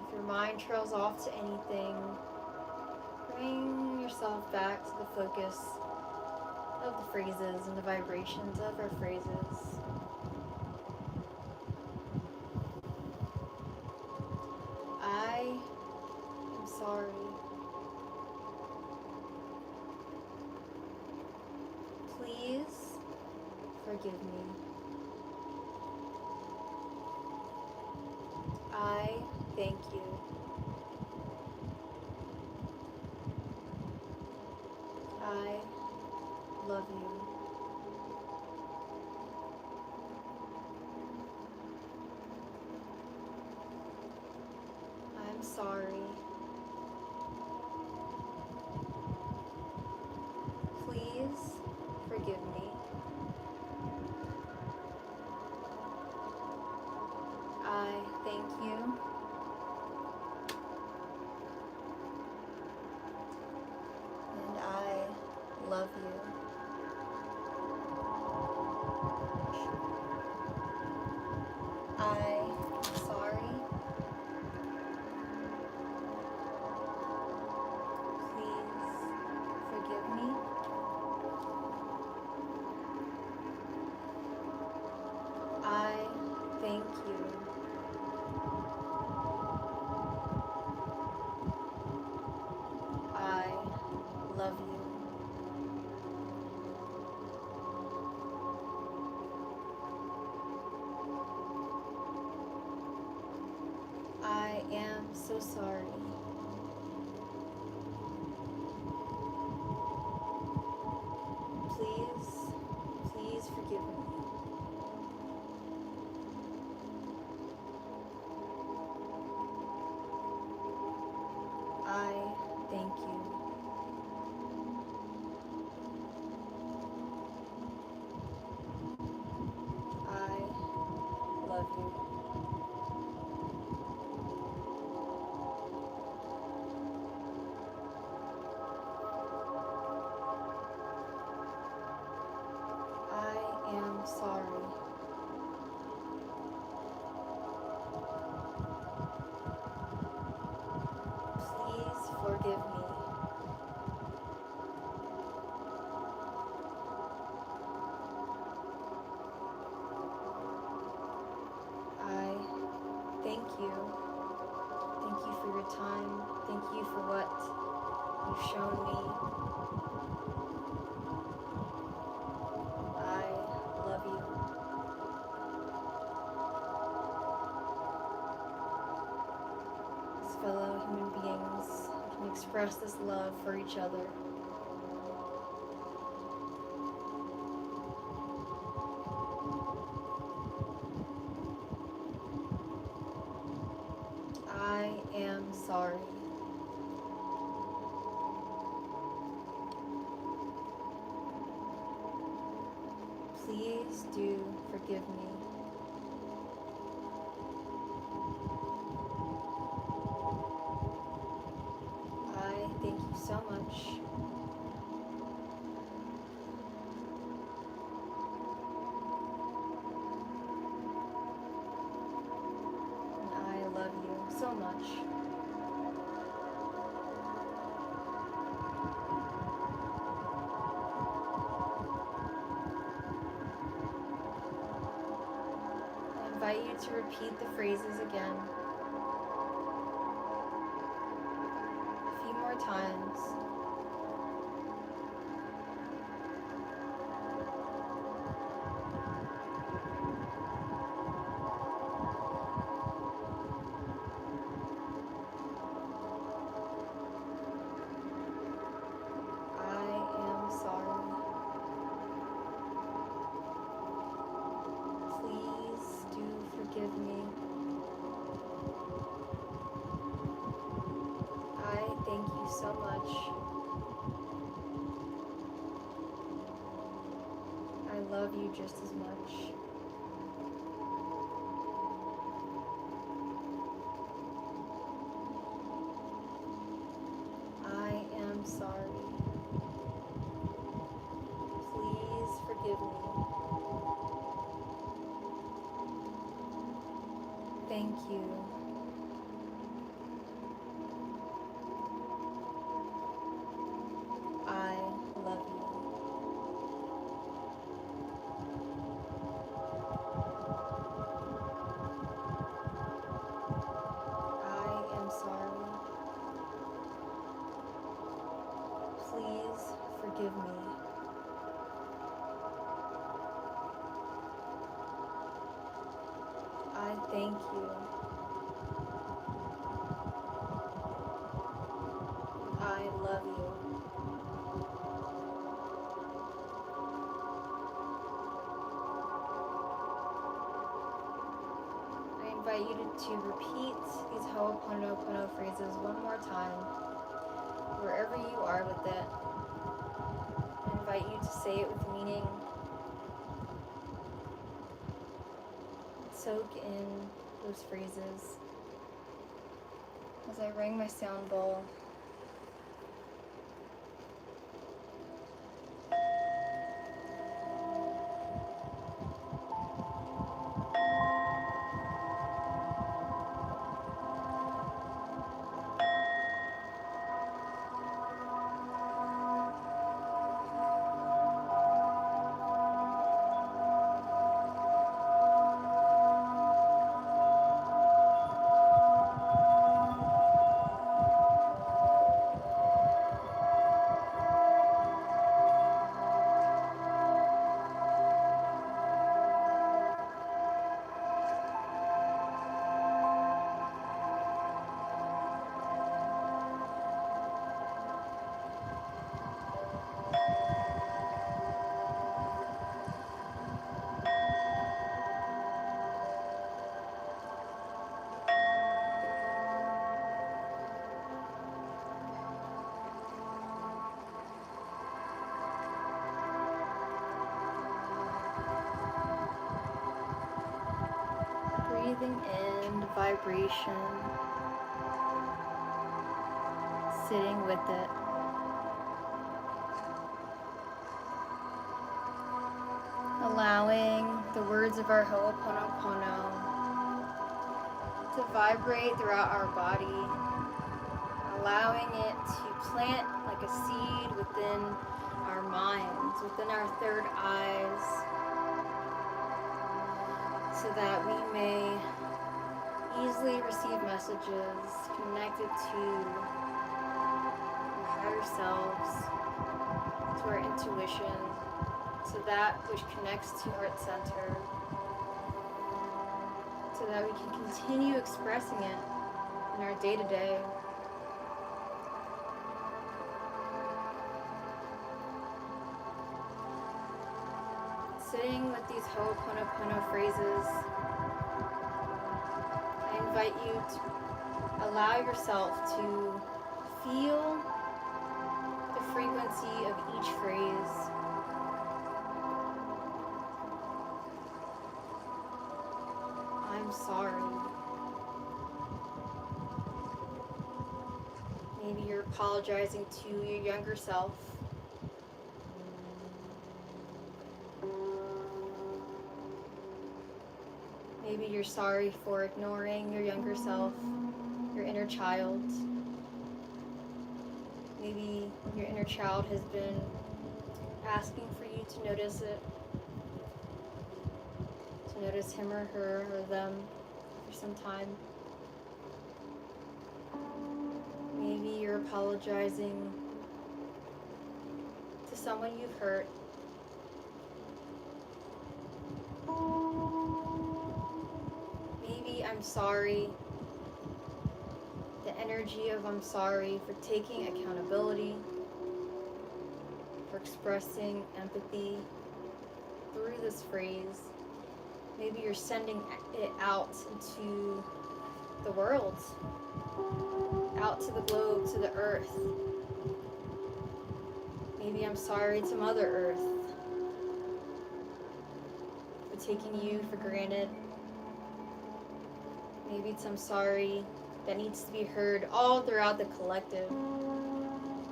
If your mind trails off to anything, bring yourself back to the focus of the phrases and the vibrations of our phrases. I am sorry. Please forgive me. I thank you. I love you. I'm sorry. Please forgive me. I thank you. And I love you. I'm sorry. Please forgive me. I thank you. I love you. I am so sorry. Please forgive me. I thank you. I love you. I am sorry. Please forgive me. I thank you. Thank you for your time. Thank you for what you've shown me. I love you. As fellow human beings, we can express this love for each other. I am sorry. Please do forgive me. I thank you so much. And I love you so much. I invite you to repeat the phrases again a few more times. I am sorry. so much. I love you just as much. I am sorry. Please forgive me. Thank you. I love you. I am sorry. Please forgive me. I thank you. I love you. I invite you to repeat these Ho'oponopono phrases one more time, wherever you are with it. I invite you to say it with meaning. Soak in those phrases as I ring my sound bowl. Breathing in vibration, sitting with it. Allowing the words of our Ho'oponopono to vibrate throughout our body, allowing it to plant like a seed within our minds, within our third eyes, so that we may easily receive messages connected to our higher selves, to our intuition, to that which connects to heart center, so that we can continue expressing it in our day-to-day. Sitting with these Ho'oponopono phrases, I invite you to allow yourself to feel the frequency of each phrase. I'm sorry. Maybe you're apologizing to your younger self. Maybe you're sorry for ignoring your younger self, your inner child. Maybe your inner child has been asking for you to notice it, to notice him or her or them for some time. Maybe you're apologizing to someone you've hurt. Maybe I'm sorry, the energy of I'm sorry for taking accountability, for expressing empathy through this phrase. Maybe you're sending it out into the world, out to the globe, to the earth. Maybe I'm sorry to Mother Earth for taking you for granted. Maybe it's I'm sorry that needs to be heard all throughout the collective.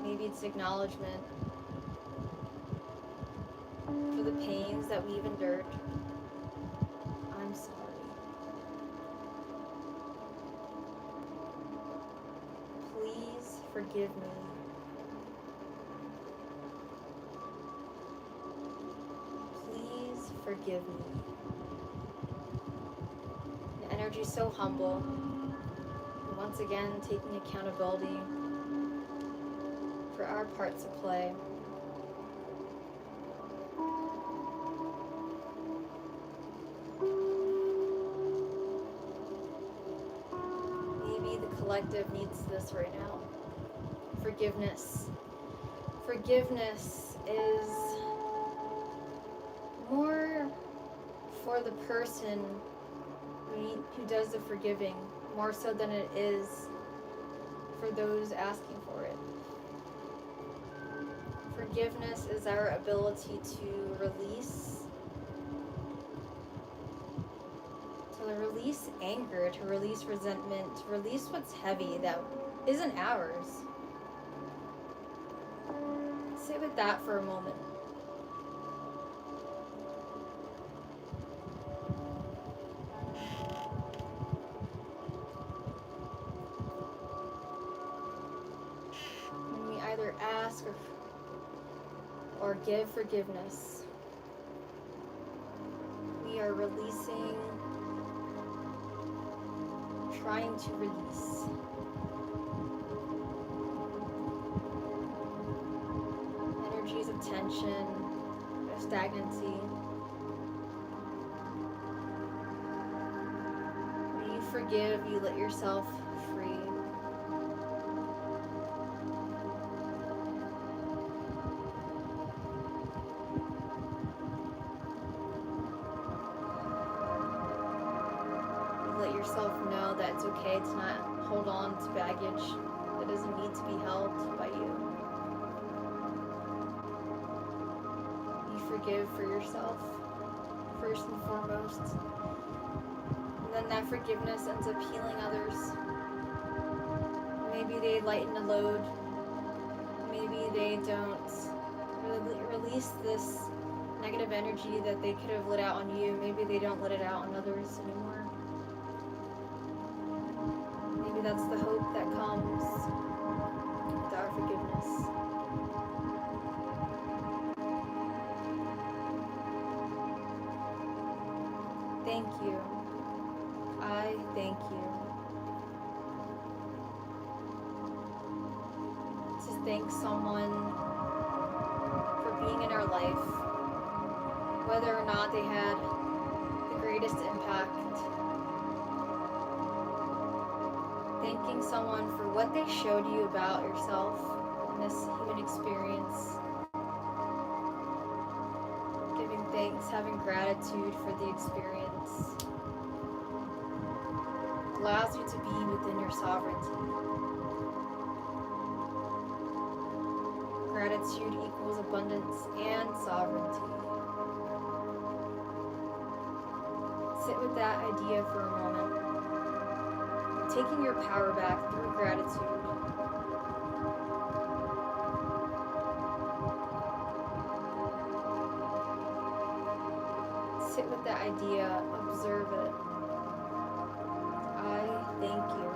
Maybe it's acknowledgement for the pains that we've endured. I'm sorry. Please forgive me. Please forgive me. The energy is so humble. And once again, taking accountability for our parts of play. Maybe the collective needs this right now. Forgiveness. Forgiveness is more for the person who does the forgiving, more so than it is for those asking for it. Forgiveness is our ability to release anger, to release resentment, to release what's heavy that isn't ours. Sit with that for a moment. When we either ask or give forgiveness, we are releasing, trying to release. Energies of tension, of stagnancy. When you forgive, you let yourself free. Let yourself know that it's okay to not hold on to baggage that doesn't need to be held by you. You forgive for yourself, first and foremost. And then that forgiveness ends up healing others. Maybe they lighten a load. Maybe they don't release this negative energy that they could have let out on you. Maybe they don't let it out on others anymore. That's the hope that comes with our forgiveness. Thank you. I thank you. To thank someone for being in our life, whether or not they had the greatest impact. Thanking someone for what they showed you about yourself in this human experience. Giving thanks, having gratitude for the experience. Allows you to be within your sovereignty. Gratitude equals abundance and sovereignty. Sit with that idea for a moment. Taking your power back through gratitude. Sit with the idea, observe it. I thank you.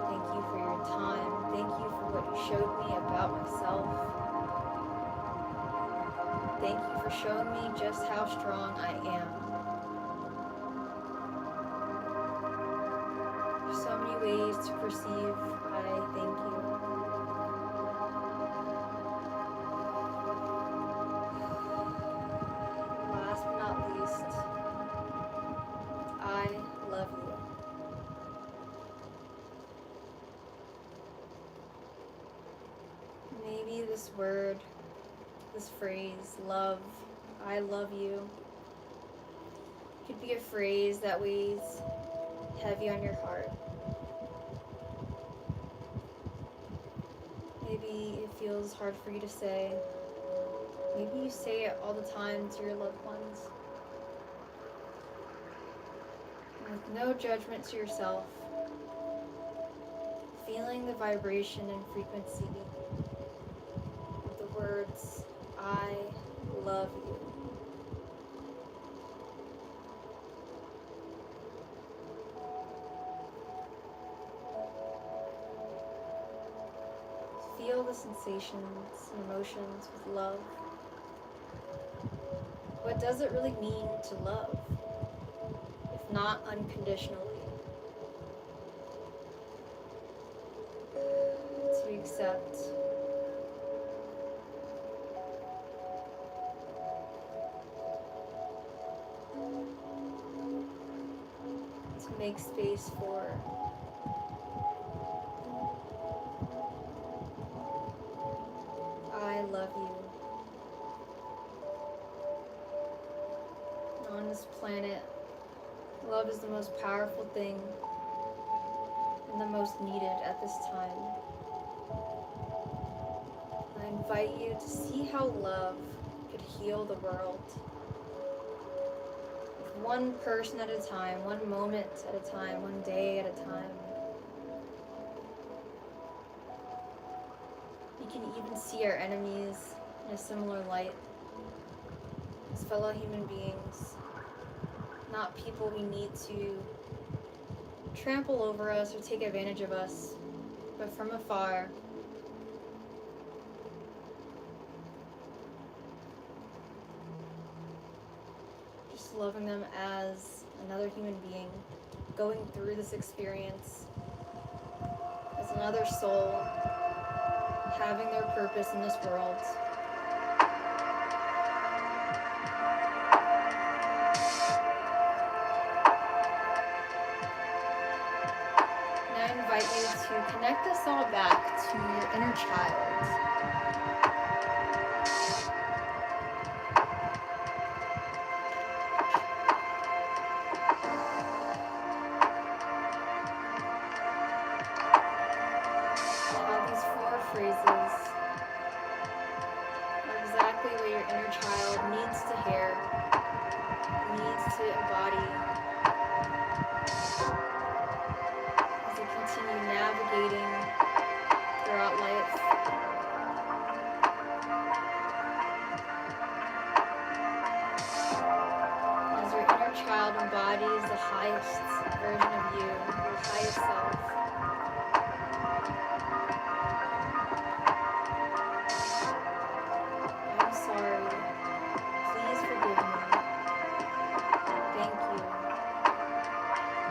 Thank you for your time. Thank you for what you showed me about myself. Thank you for showing me just how strong I am. So many ways to perceive I thank you. Last but not least, I love you. Maybe this word, this phrase, love, I love you, Could be a phrase that weighs heavy on your heart. Maybe it feels hard for you to say. Maybe you say it all the time to your loved ones. And with no judgment to yourself, feeling the vibration and frequency of the words, I love you. Feel the sensations and emotions with love. What does it really mean to love, if not unconditionally? To accept. To make space for. I love you. On this planet, love is the most powerful thing and the most needed at this time. I invite you to see how love could heal the world. One person at a time, one moment at a time, one day at a time. You can even see our enemies in a similar light as fellow human beings, not people we need to trample over us or take advantage of us, but from afar. Just loving them as another human being going through this experience, as another soul having their purpose in this world. And I invite you to connect us all back to your inner child. How these 4 phrases are exactly what your inner child needs to hear, needs to embody as they continue navigating throughout life. As your inner child embodies the highest version of you, your highest self. I'm sorry. Please forgive me. Thank you.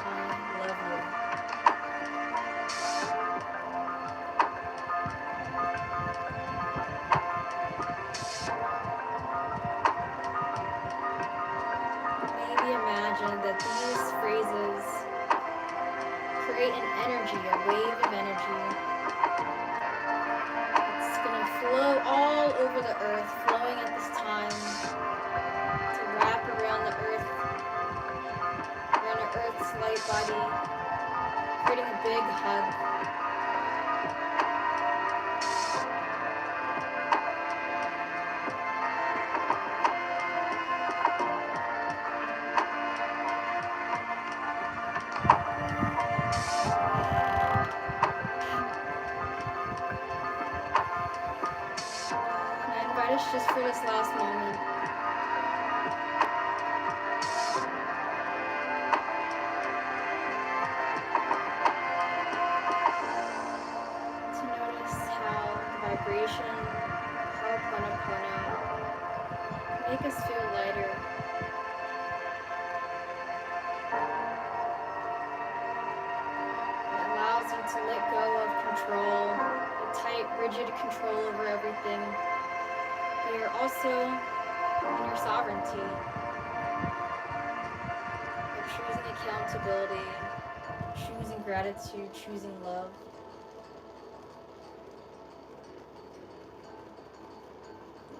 I love you. Maybe imagine that these phrases create an energy, a wave of energy. It's going to flow all over the earth, flowing at this time to wrap around the earth, around the earth's light body, creating a big hug. Just for this last moment, to notice how the vibration, Ho'oponopono, make us feel lighter. It allows you to let go of control, a tight, rigid control over everything. But you're also in your sovereignty. You're choosing accountability, choosing gratitude, choosing love.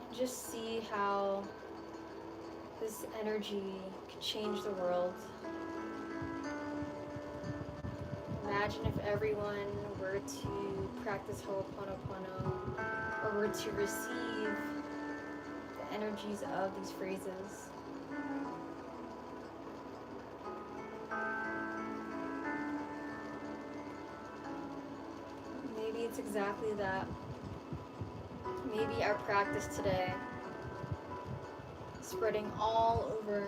And just see how This energy could change the world. Imagine if everyone were to practice Ho'oponopono, or were to receive the energies of these phrases. Maybe it's exactly that. Maybe our practice today, spreading all over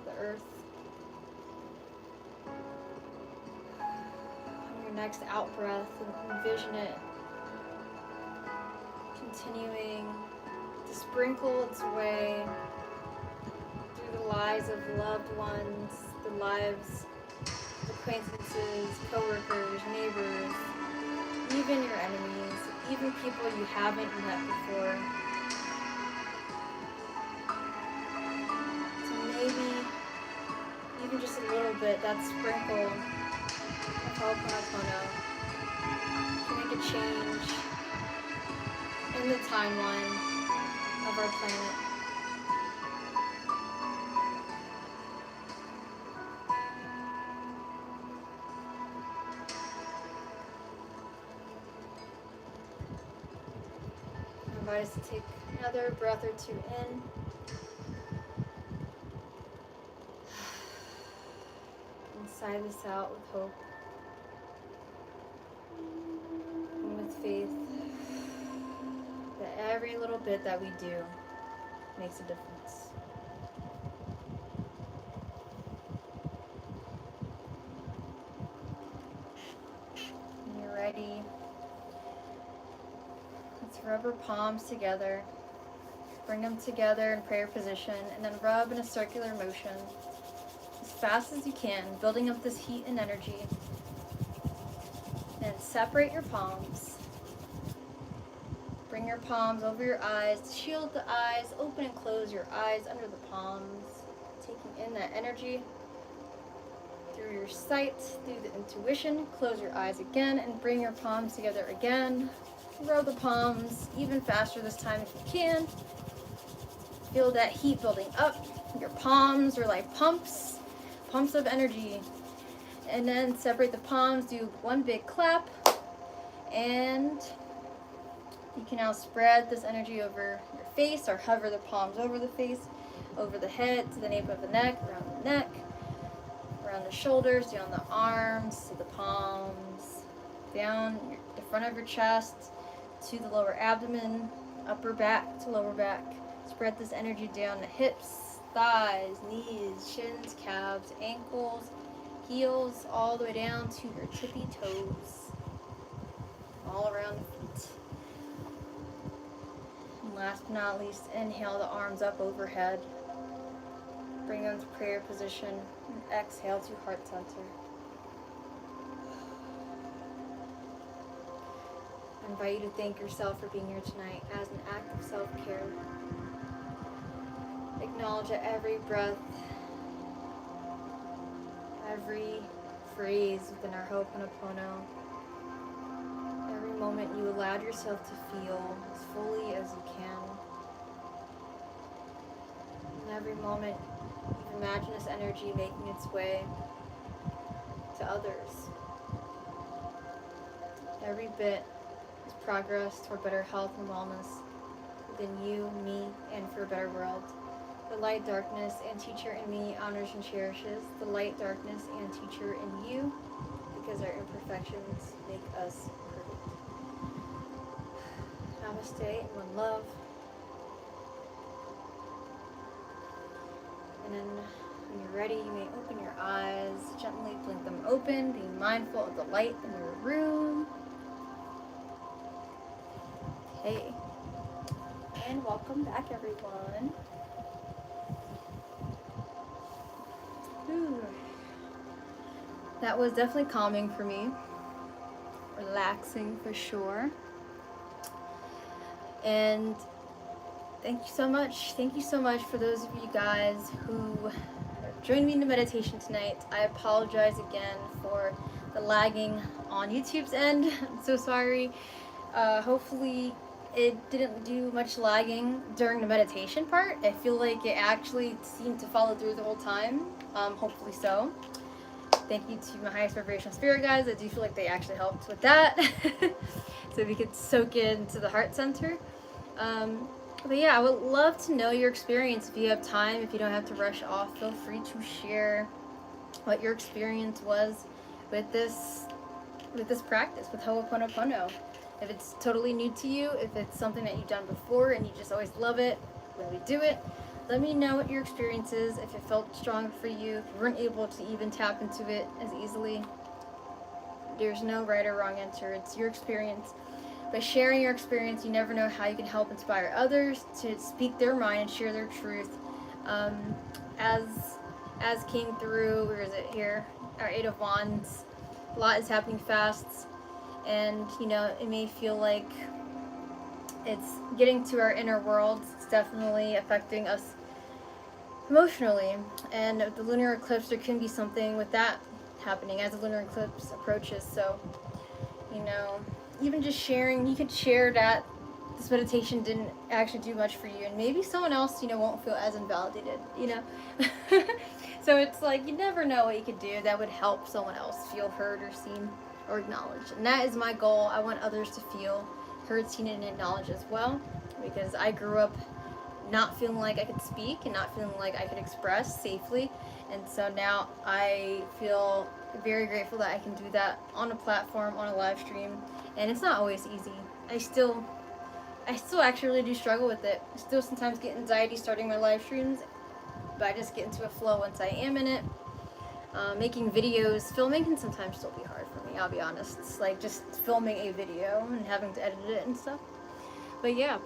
the earth. On your next out breath, envision it continuing to sprinkle its way through the lives of loved ones, the lives of acquaintances, coworkers, neighbors, even your enemies, even people you haven't met before. So maybe even just a little bit, that sprinkle of Ho'oponopono can make a change in the timeline of our planet. I invite us to take another breath or two in. And sigh this out with hope and with faith that every little bit that we do makes a difference. When you're ready, let's rub our palms together. Bring them together in prayer position, and then rub in a circular motion as fast as you can, building up this heat and energy. And separate your palms. Bring your palms over your eyes to shield the eyes. Open and close your eyes under the palms, taking in that energy through your sight, through the intuition. Close your eyes again and bring your palms together again. Roll the palms even faster this time if you can. Feel that heat building up. Your palms are like pumps of energy. And then separate the palms, do one big clap, and you can now spread this energy over your face, or hover the palms over the face, over the head, to the nape of the neck, around the shoulders, down the arms, to the palms, down the front of your chest, to the lower abdomen, upper back to lower back. Spread this energy down the hips, thighs, knees, shins, calves, ankles, heels, all the way down to your tippy toes, all around the feet. And last but not least, inhale the arms up overhead. Bring them to prayer position, and exhale to heart center. I invite you to thank yourself for being here tonight as an act of self-care. Acknowledge that every breath, every phrase within our Ho'oponopono, every moment you allowed yourself to feel as fully as you can. In every moment, you imagine this energy making its way to others. Every bit is progress toward better health and wellness within you, me, and for a better world. The light, darkness, and teacher in me honors and cherishes the light, darkness, and teacher in you, because our imperfections make us perfect. Namaste and one love. And then when you're ready, you may open your eyes, gently blink them open, being mindful of the light in your room. Hey, and welcome back, everyone. That was definitely calming for me, relaxing for sure. And thank you so much for those of you guys who joined me in the meditation tonight. I apologize again for the lagging on YouTube's end. I'm so sorry. Hopefully it didn't do much lagging during the meditation part. I feel like it actually seemed to follow through the whole time. Hopefully so. Thank you to my highest vibrational spirit guides. I do feel like they actually helped with that. So we could soak into the heart center. But yeah, I would love to know your experience. If you have time, if you don't have to rush off, feel free to share what your experience was with this practice, with Ho'oponopono. If it's totally new to you, if it's something that you've done before and you just always love it when we do it, let me know what your experience is. If it felt strong for you, if you weren't able to even tap into it as easily, there's no right or wrong answer. It's your experience. By sharing your experience, you never know how you can help inspire others to speak their mind and share their truth. As came through, where is it here? Our Eight of Wands. A lot is happening fast, and you know, it may feel like it's getting to our inner world. It's definitely affecting us emotionally, and the lunar eclipse, there can be something with that happening as the lunar eclipse approaches. So, you know, even just sharing, you could share that this meditation didn't actually do much for you, and maybe someone else, you know, won't feel as invalidated, you know. So it's like, you never know what you could do that would help someone else feel heard or seen or acknowledged. And that is my goal. I want others to feel heard, seen, and acknowledged as well, because I grew up not feeling like I could speak and not feeling like I could express safely, and so now I feel very grateful that I can do that on a platform, on a live stream. And it's not always easy. I still actually really do struggle with it. I still sometimes get anxiety starting my live streams, but I just get into a flow once I am in it. Making videos, filming can sometimes still be hard for me, I'll be honest. It's like just filming a video and having to edit it and stuff. But yeah,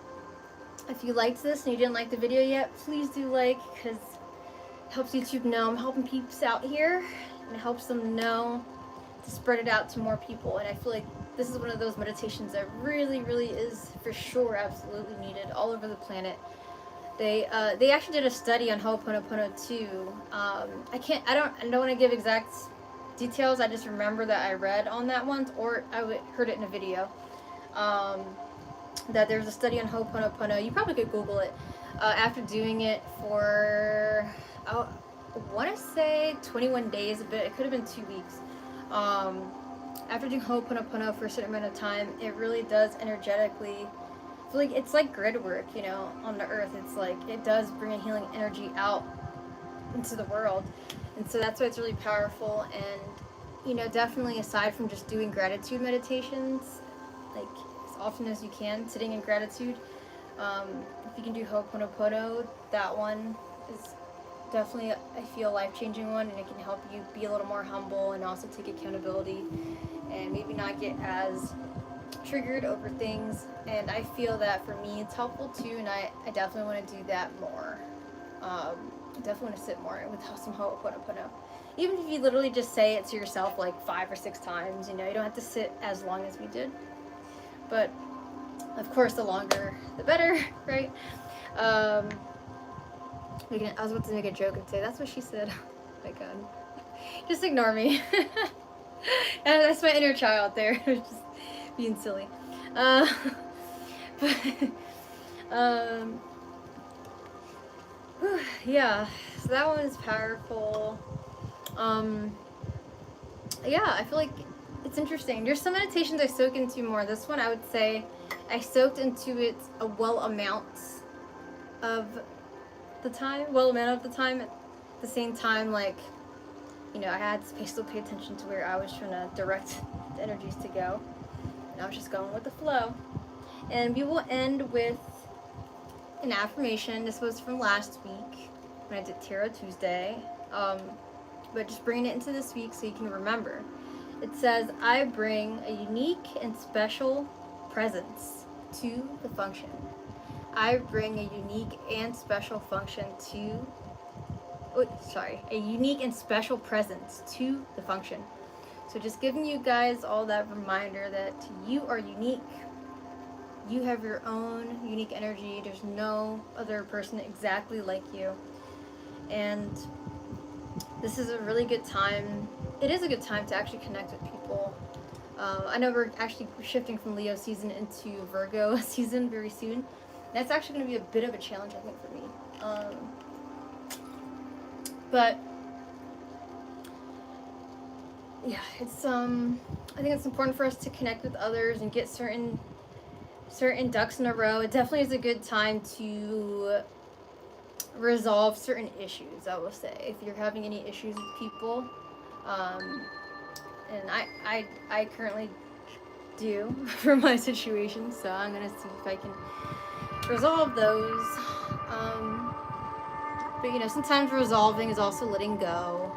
if you liked this and you didn't like the video yet, please do like, because it helps YouTube know I'm helping peeps out here, and it helps them know to spread it out to more people. And I feel like this is one of those meditations that really, really is for sure absolutely needed all over the planet. They actually did a study on Ho'oponopono too. I don't want to give exact details. I just remember that I read on that once, or I heard it in a video. That there's a study on Ho'oponopono. You probably could Google it. After doing it for, I want to say 21 days, but it could have been 2 weeks. After doing Ho'oponopono for a certain amount of time, it really does energetically, like, it's like grid work, you know, on the earth. It's like, it does bring a healing energy out into the world. And so that's why it's really powerful. And, you know, definitely aside from just doing gratitude meditations, like as often as you can, sitting in gratitude, if you can do Ho'oponopono, that one is definitely, I feel, life-changing one, and it can help you be a little more humble and also take accountability and maybe not get as triggered over things. And I feel that for me it's helpful too, and I definitely want to do that more. I definitely want to sit more with some Ho'oponopono. Even if you literally just say it to yourself like 5 or 6 times, you know, you don't have to sit as long as we did. But of course, the longer the better, right? I was about to make a joke and say, that's what she said. Oh my god. Just ignore me. That's my inner child there. Just being silly. Yeah, so that one is powerful. Yeah, I feel like it's interesting. There's some meditations I soak into more. This one, I would say I soaked into it a well amount of the time. At the same time, like, you know, I had to still pay attention to where I was trying to direct the energies to go. And I was just going with the flow. And we will end with an affirmation. This was from last week when I did Tarot Tuesday. But just bringing it into this week so you can remember. It says, I bring a unique and special presence to the function. I bring a unique and special function to, a unique and special presence to the function. So just giving you guys all that reminder that you are unique. You have your own unique energy. There's no other person exactly like you. And this is a really good time. It is a good time to actually connect with people. I know we're actually shifting from Leo season into Virgo season very soon. That's actually going to be a bit of a challenge, I think, for me. But yeah, it's I think it's important for us to connect with others and get certain ducks in a row. It definitely is a good time to resolve certain issues, I will say, if you're having any issues with people. And I currently do for my situation, so I'm gonna see if I can resolve those. But you know, sometimes resolving is also letting go,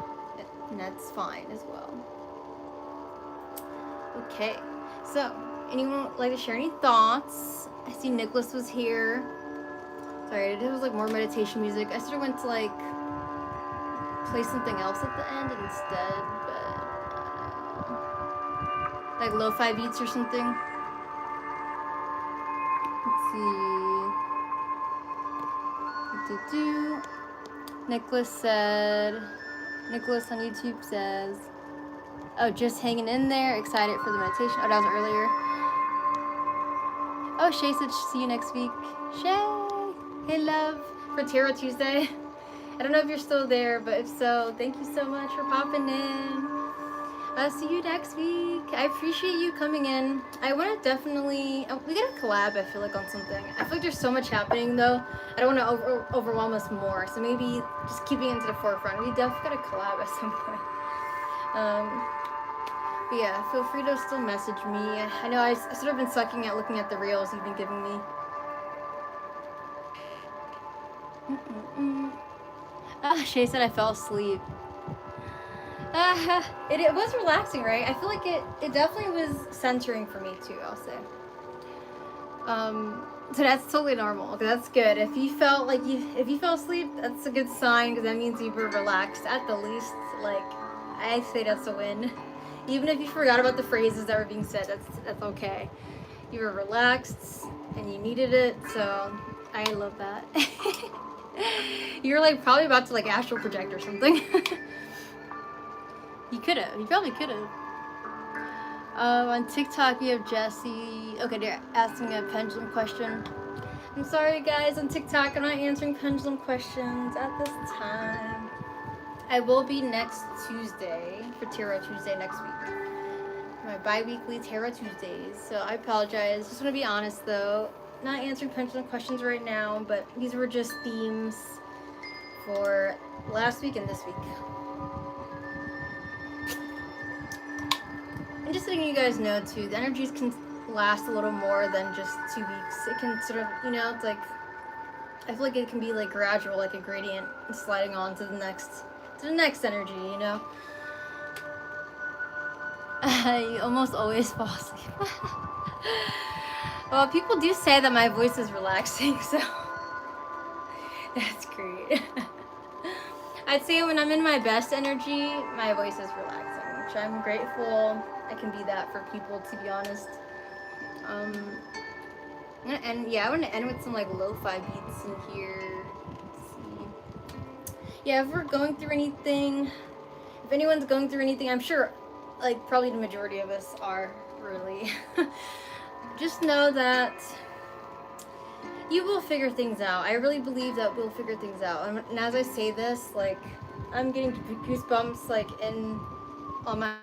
and that's fine as well. Okay, so anyone would like to share any thoughts? I see Nicholas was here. Sorry, it was like more meditation music. I sort of went to like play something else at the end instead, but like lo-fi beats or something. Let's see. Nicholas on YouTube says, oh, just hanging in there, excited for the meditation. Oh, that was earlier. Oh, Shay said see you next week. Shay, hey love, for Tarot Tuesday. I don't know if you're still there, but if so, thank you so much for popping in. I'll see you next week. I appreciate you coming in. I want to definitely, we gotta collab, I feel like, on something. I feel like there's so much happening though. I don't want to overwhelm us more. So maybe just keeping it to the forefront. We definitely gotta collab at some point. But yeah, feel free to still message me. I know I've sort of been sucking at looking at the reels you've been giving me. Shay said I fell asleep. It was relaxing, right? I feel like it definitely was centering for me too, I'll say. So that's totally normal. Okay, that's good. If you felt like if you fell asleep, that's a good sign, because that means you were relaxed at the least. Like, I say that's a win. Even if you forgot about the phrases that were being said, that's okay. You were relaxed and you needed it, so I love that. You were like probably about to like astral project or something. You probably could have. On TikTok you have Jesse. Okay, they're asking a pendulum question. I'm sorry guys, on TikTok I'm not answering pendulum questions at this time. I will be next Tuesday for Tarot Tuesday next week. My bi-weekly Tarot Tuesdays. So I apologize. Just want to be honest though. Not answering pendulum questions right now, but these were just themes for last week and this week. And just letting you guys know too, the energies can last a little more than just 2 weeks. It can sort of, you know, it's like, I feel like it can be like gradual, like a gradient, sliding on to the next energy, you know. You almost always fall asleep. Well, people do say that my voice is relaxing, so that's great. I'd say when I'm in my best energy, my voice is relaxing, which I'm grateful I can be that for people, to be honest. I'm gonna end with some like lo-fi beats in here. Let's see. Yeah, if we're going through anything, if anyone's going through anything, I'm sure like probably the majority of us are, really. Just know that you will figure things out. I really believe that we'll figure things out. And as I say this, like, I'm getting goosebumps like on my.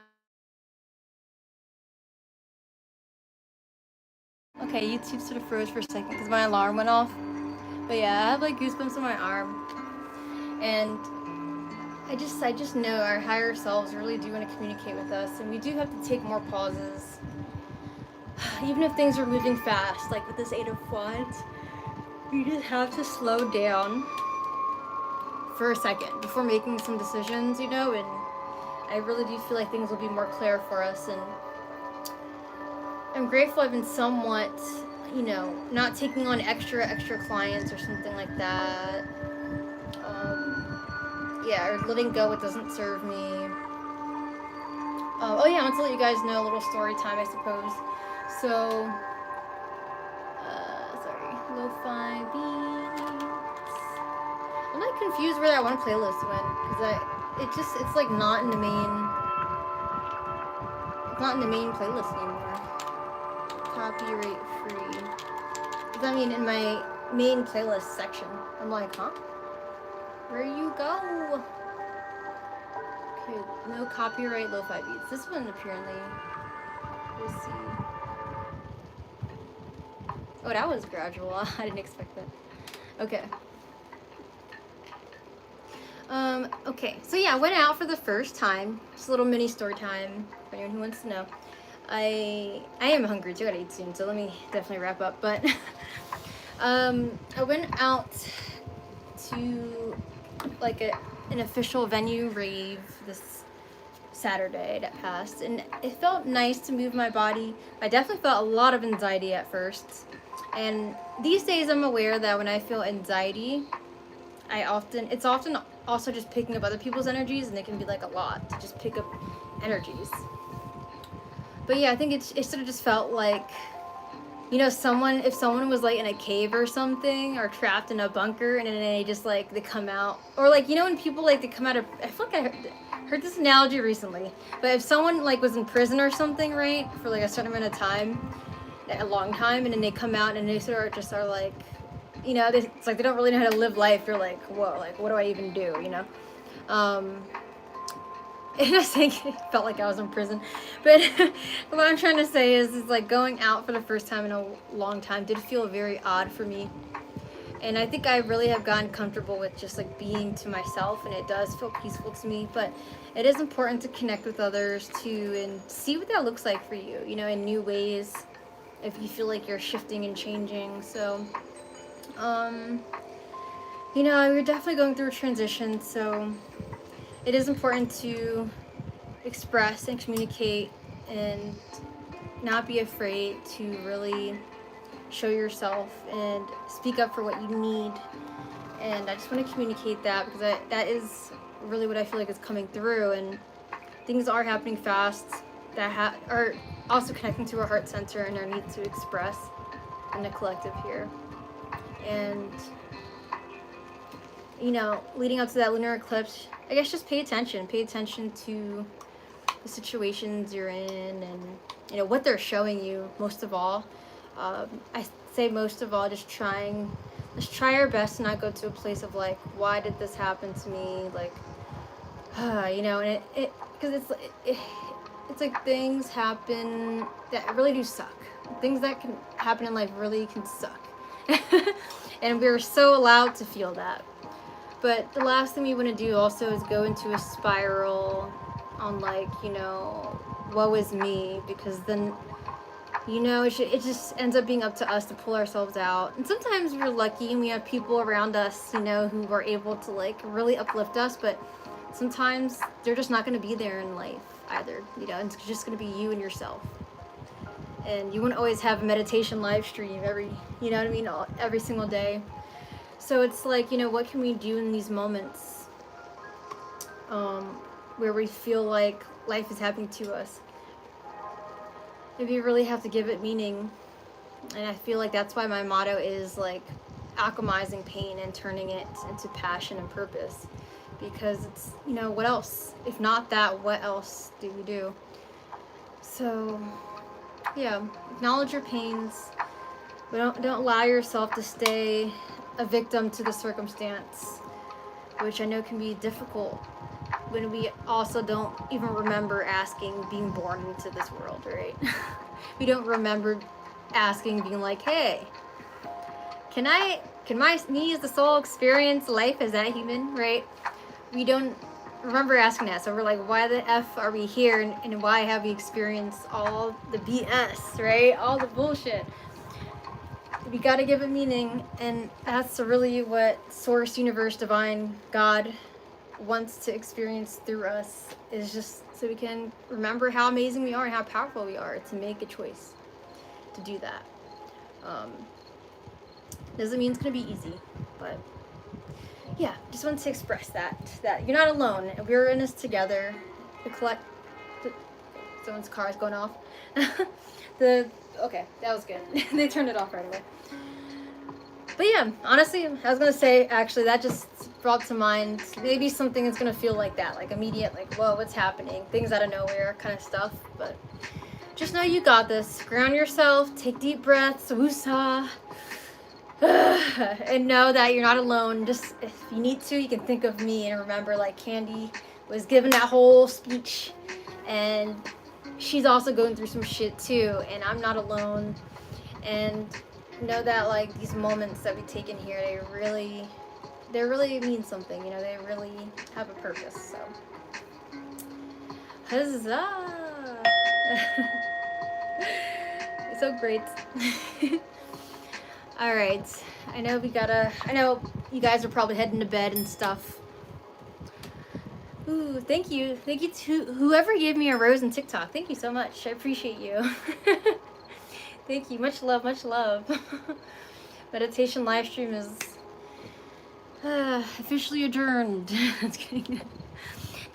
Okay, YouTube sort of froze for a second because my alarm went off. But yeah, I have like goosebumps on my arm, and I just know our higher selves really do want to communicate with us, and we do have to take more pauses. Even if things are moving fast, like with this 8 of Wands, you just have to slow down for a second before making some decisions, you know, and I really do feel like things will be more clear for us, and I'm grateful I've been somewhat, you know, not taking on extra clients or something like that. Yeah, or letting go what doesn't serve me. Oh yeah, I want to let you guys know a little story time, I suppose. So, sorry, lo-fi beats. I'm like confused where that one playlist went, because it's like not in the main. not in the main playlist anymore. Copyright free. Does that mean in my main playlist section? I'm like, huh? Where you go? Okay, no copyright lo-fi beats. This one apparently. Let's see. Oh, that was gradual. I didn't expect that. Okay. Okay, so yeah, I went out for the first time. Just a little mini story time for anyone who wants to know. I am hungry too. I gotta eat soon, so let me definitely wrap up. But I went out to like an official venue rave this Saturday that passed, and it felt nice to move my body. I definitely felt a lot of anxiety at first, and these days I'm aware that when I feel anxiety, it's often also just picking up other people's energies, and it can be like a lot to just pick up energies. But yeah, I think it sort of just felt like, you know, if someone was like in a cave or something, or trapped in a bunker, and then they just like, they come out, or like, you know, when people like, they come out of, I feel like I heard this analogy recently, but if someone like was in prison or something, right, for like a certain amount of time, a long time, and then they come out and they sort of just are like, you know, it's like they don't really know how to live life. You're like, whoa, like what do I even do, you know? And I think it felt like I was in prison, but what I'm trying to say is like going out for the first time in a long time did feel very odd for me, and I think I really have gotten comfortable with just like being to myself, and it does feel peaceful to me. But it is important to connect with others too, and see what that looks like for you, you know, in new ways, if you feel like you're shifting and changing. So you know, we're definitely going through a transition, so it is important to express and communicate and not be afraid to really show yourself and speak up for what you need. And I just want to communicate that, because that is really what I feel like is coming through, and things are happening fast that are also connecting to our heart center and our need to express in the collective here. And you know, leading up to that lunar eclipse, I guess just pay attention to the situations you're in, and you know what they're showing you. Most of all, I say most of all, let's try our best to not go to a place of like, why did this happen to me, like you know, and it because it's like things happen that really do suck. Things that can happen in life really can suck. And we're so allowed to feel that. But the last thing we want to do also is go into a spiral on like, you know, woe is me, because then, you know, it just ends up being up to us to pull ourselves out. And sometimes we're lucky and we have people around us, you know, who are able to like really uplift us, but sometimes they're just not going to be there in life either, you know, and it's just going to be you and yourself. And you won't always have a meditation live stream every single day. So it's like, you know, what can we do in these moments where we feel like life is happening to us? Maybe you really have to give it meaning. And I feel like that's why my motto is like alchemizing pain and turning it into passion and purpose. Because it's, you know, what else? If not that, what else do we do? So, yeah, acknowledge your pains, but don't allow yourself to stay a victim to the circumstance, which I know can be difficult when we also don't even remember being born into this world, right? We don't remember asking, being like, hey, can me as the soul experience life as that human, right? We don't remember asking that, so we're like, why the F are we here, and why have we experienced all the BS, right? All the bullshit. We gotta give it meaning, and that's really what Source, Universe, Divine, God wants to experience through us, is just so we can remember how amazing we are and how powerful we are to make a choice to do that. Doesn't mean it's gonna be easy, but yeah, just wanted to express that you're not alone. We're in this together. Someone's car is going off. Okay, that was good. They turned it off right away. But yeah, honestly, I was gonna say, actually, that just brought to mind. Maybe something is gonna feel like that, like immediate, like, whoa, what's happening? Things out of nowhere kind of stuff. But just know you got this. Ground yourself, take deep breaths, woosah. And know that you're not alone. Just if you need to, you can think of me and remember, like, Kandi was giving that whole speech, and she's also going through some shit too, and I'm not alone. And know that, like, these moments that we take in here, they really mean something, you know, they really have a purpose. So huzzah. It's so great. All right, I know you guys are probably heading to bed and stuff. Ooh, thank you to whoever gave me a rose on TikTok. Thank you so much. I appreciate you. Thank you. Much love, much love. Meditation live stream is officially adjourned. That's kidding.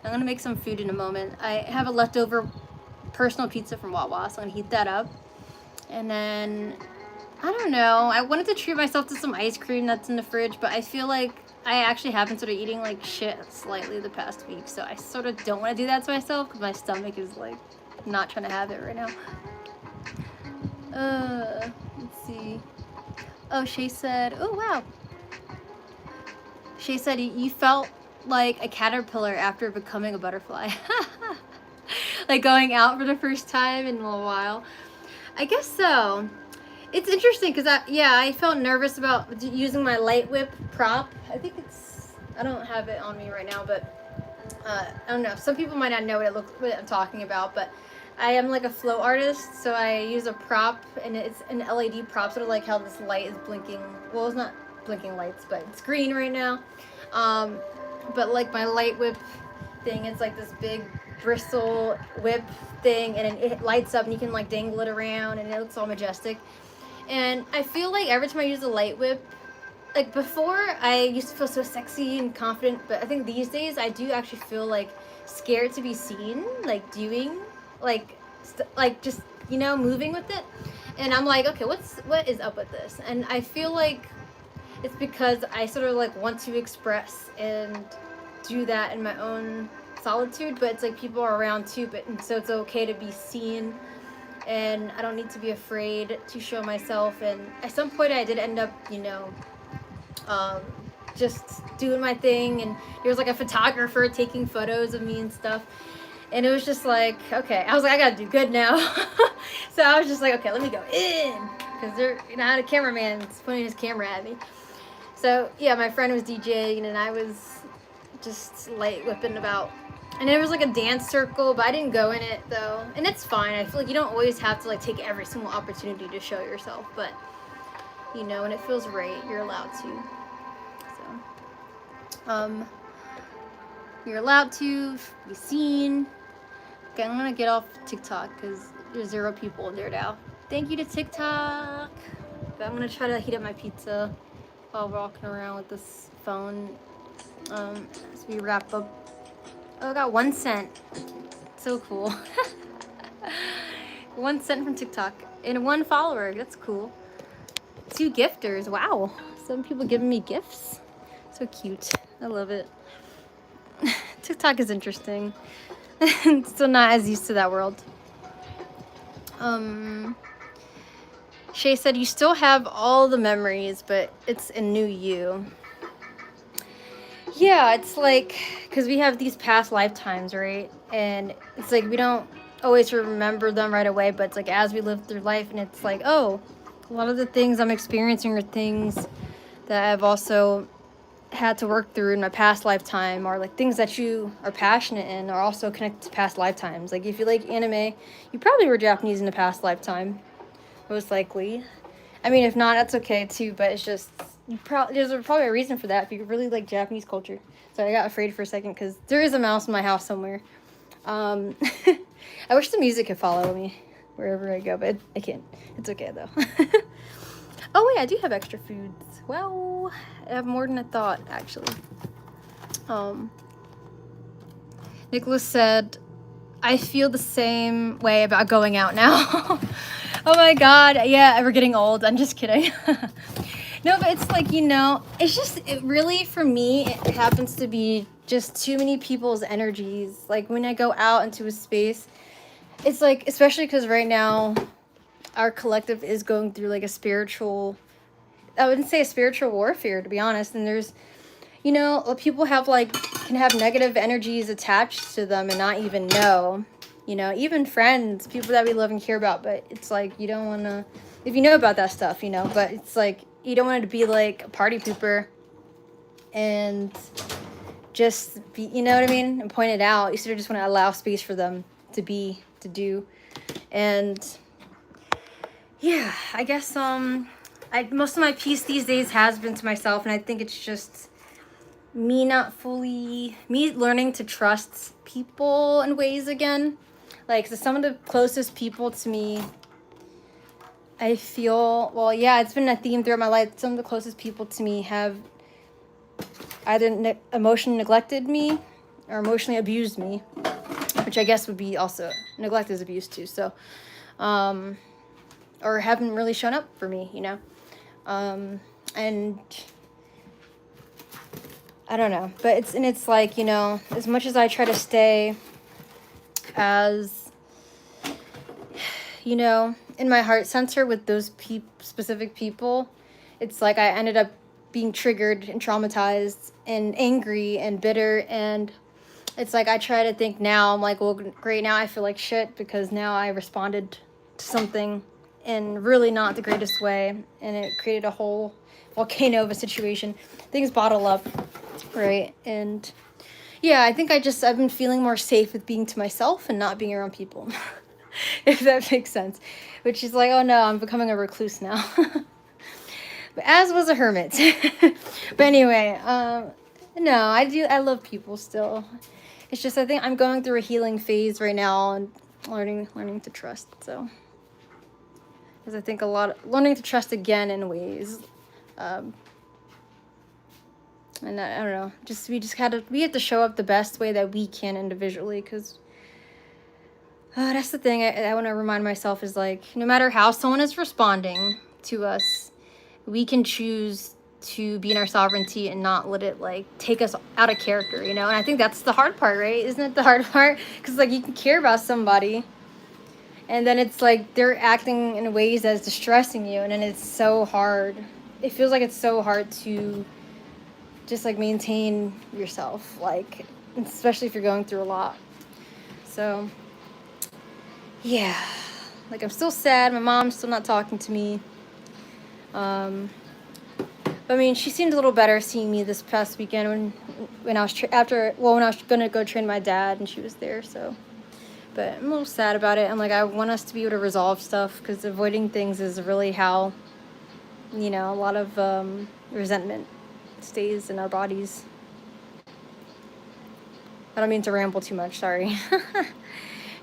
I'm gonna make some food in a moment. I have a leftover personal pizza from Wawa, so I'm gonna heat that up. And then, I don't know, I wanted to treat myself to some ice cream that's in the fridge, but I feel like I actually have been sort of eating like shit slightly the past week, so I sort of don't want to do that to myself because my stomach is like not trying to have it right now. Let's see. Oh, Shay said, oh wow. Shay said you felt like a caterpillar after becoming a butterfly. Like going out for the first time in a little while. I guess so. It's interesting because I felt nervous about using my light whip prop. I think I don't have it on me right now, but I don't know. Some people might not know what I'm talking about, but I am like a flow artist, so I use a prop, and it's an LED prop, sort of like how this light is blinking. Well, it's not blinking lights, but it's green right now. But like my light whip thing, it's like this big bristle whip thing, and it lights up, and you can like dangle it around, and it looks all majestic. And I feel like every time I use a light whip, like before I used to feel so sexy and confident, but I think these days I do actually feel like scared to be seen, like doing, like just, you know, moving with it. And I'm like, okay, what is up with this? And I feel like it's because I sort of like want to express and do that in my own solitude, but it's like people are around too, and so it's okay to be seen. And I don't need to be afraid to show myself. And at some point I did end up, you know, just doing my thing, and there was like a photographer taking photos of me and stuff, and it was just like, okay, I was like, I gotta do good now. So I was just like, okay, let me go in, because I had a cameraman pointing his camera at me. So yeah, my friend was DJing, and I was just light whipping about. And it was like a dance circle, but I didn't go in it though. And it's fine. I feel like you don't always have to like take every single opportunity to show yourself, but you know, when it feels right, you're allowed to. So, you're allowed to be seen. Okay, I'm gonna get off TikTok because there's 0 people in there now. Thank you to TikTok. But I'm gonna try to heat up my pizza while walking around with this phone as we wrap up. Oh, I got 1 cent. So cool. 1 cent from TikTok and 1 follower. That's cool. 2 gifters. Wow. Some people giving me gifts. So cute. I love it. TikTok is interesting. Still not as used to that world. Shay said you still have all the memories, but it's a new you. Yeah, it's like, because we have these past lifetimes, right? And it's like we don't always remember them right away, but it's like as we live through life, and it's like, oh, a lot of the things I'm experiencing are things that I've also had to work through in my past lifetime, or like things that you are passionate in are also connected to past lifetimes. Like if you like anime, you probably were Japanese in a past lifetime, most likely. I mean, if not, that's okay too, but it's just, there's probably a reason for that if you really like Japanese culture. So I got afraid for a second because there is a mouse in my house somewhere. I wish the music could follow me wherever I go, but I can't. It's okay though. Oh wait, I do have extra foods. Well, I have more than I thought, actually. Nicholas said, I feel the same way about going out now. Oh my god, yeah, we're getting old. I'm just kidding. No, but it's like, you know, it's just, it really, for me, it happens to be just too many people's energies. Like, when I go out into a space, it's like, especially because right now, our collective is going through, like, a spiritual, I wouldn't say a spiritual warfare, to be honest. And there's, you know, people have, like, can have negative energies attached to them and not even know. You know, even friends, people that we love and care about. But it's like, you don't want to, if you know about that stuff, you know. But it's like, you don't want it to be like a party pooper and just be, you know what I mean? And point it out. You sort of just want to allow space for them to be, to do. And yeah, I guess most of my peace these days has been to myself, and I think it's just me learning to trust people in ways again. Like, so some of the closest people to me, I feel, well, yeah, it's been a theme throughout my life. Some of the closest people to me have either emotionally neglected me or emotionally abused me, which I guess would be also, neglect is abuse too. So, or haven't really shown up for me, you know? And I don't know, but it's like, you know, as much as I try to stay as, you know, in my heart center with those specific people, it's like I ended up being triggered and traumatized and angry and bitter. And it's like I try to think now, I'm like, well, great, now I feel like shit because now I responded to something in really not the greatest way, and it created a whole volcano of a situation. Things bottle up, right? And yeah, I think I've been feeling more safe with being to myself and not being around people. If that makes sense. Which is like, oh no, I'm becoming a recluse now. But as was a hermit. But anyway, no, I love people still. It's just, I think I'm going through a healing phase right now and learning to trust. So, because I think learning to trust again in ways, and I don't know, we have to show up the best way that we can individually, because that's the thing I want to remind myself is, like, no matter how someone is responding to us, we can choose to be in our sovereignty and not let it, like, take us out of character, you know? And I think that's the hard part, right? Isn't it the hard part? Because, like, you can care about somebody, and then it's like they're acting in ways that's distressing you, and then it's so hard. It feels like it's so hard to just, like, maintain yourself, like, especially if you're going through a lot. So yeah, like, I'm still sad. My mom's still not talking to me. But I mean, she seemed a little better seeing me this past weekend when I was when I was gonna go train my dad and she was there. So, but I'm a little sad about it. I'm like, I want us to be able to resolve stuff, because avoiding things is really how, you know, a lot of resentment stays in our bodies. I don't mean to ramble too much. Sorry.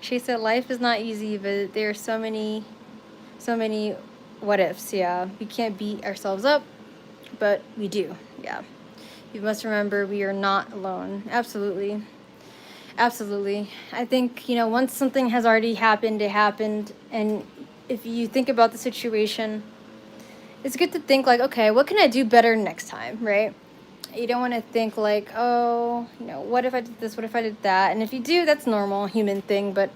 She said, life is not easy, but there are so many what ifs. Yeah, we can't beat ourselves up, but we do. Yeah, you must remember we are not alone. Absolutely. Absolutely. I think, you know, once something has already happened, it happened. And if you think about the situation, it's good to think, like, okay, what can I do better next time, right? You don't want to think like, oh, you know, what if I did this? What if I did that? And if you do, that's normal, human thing. But,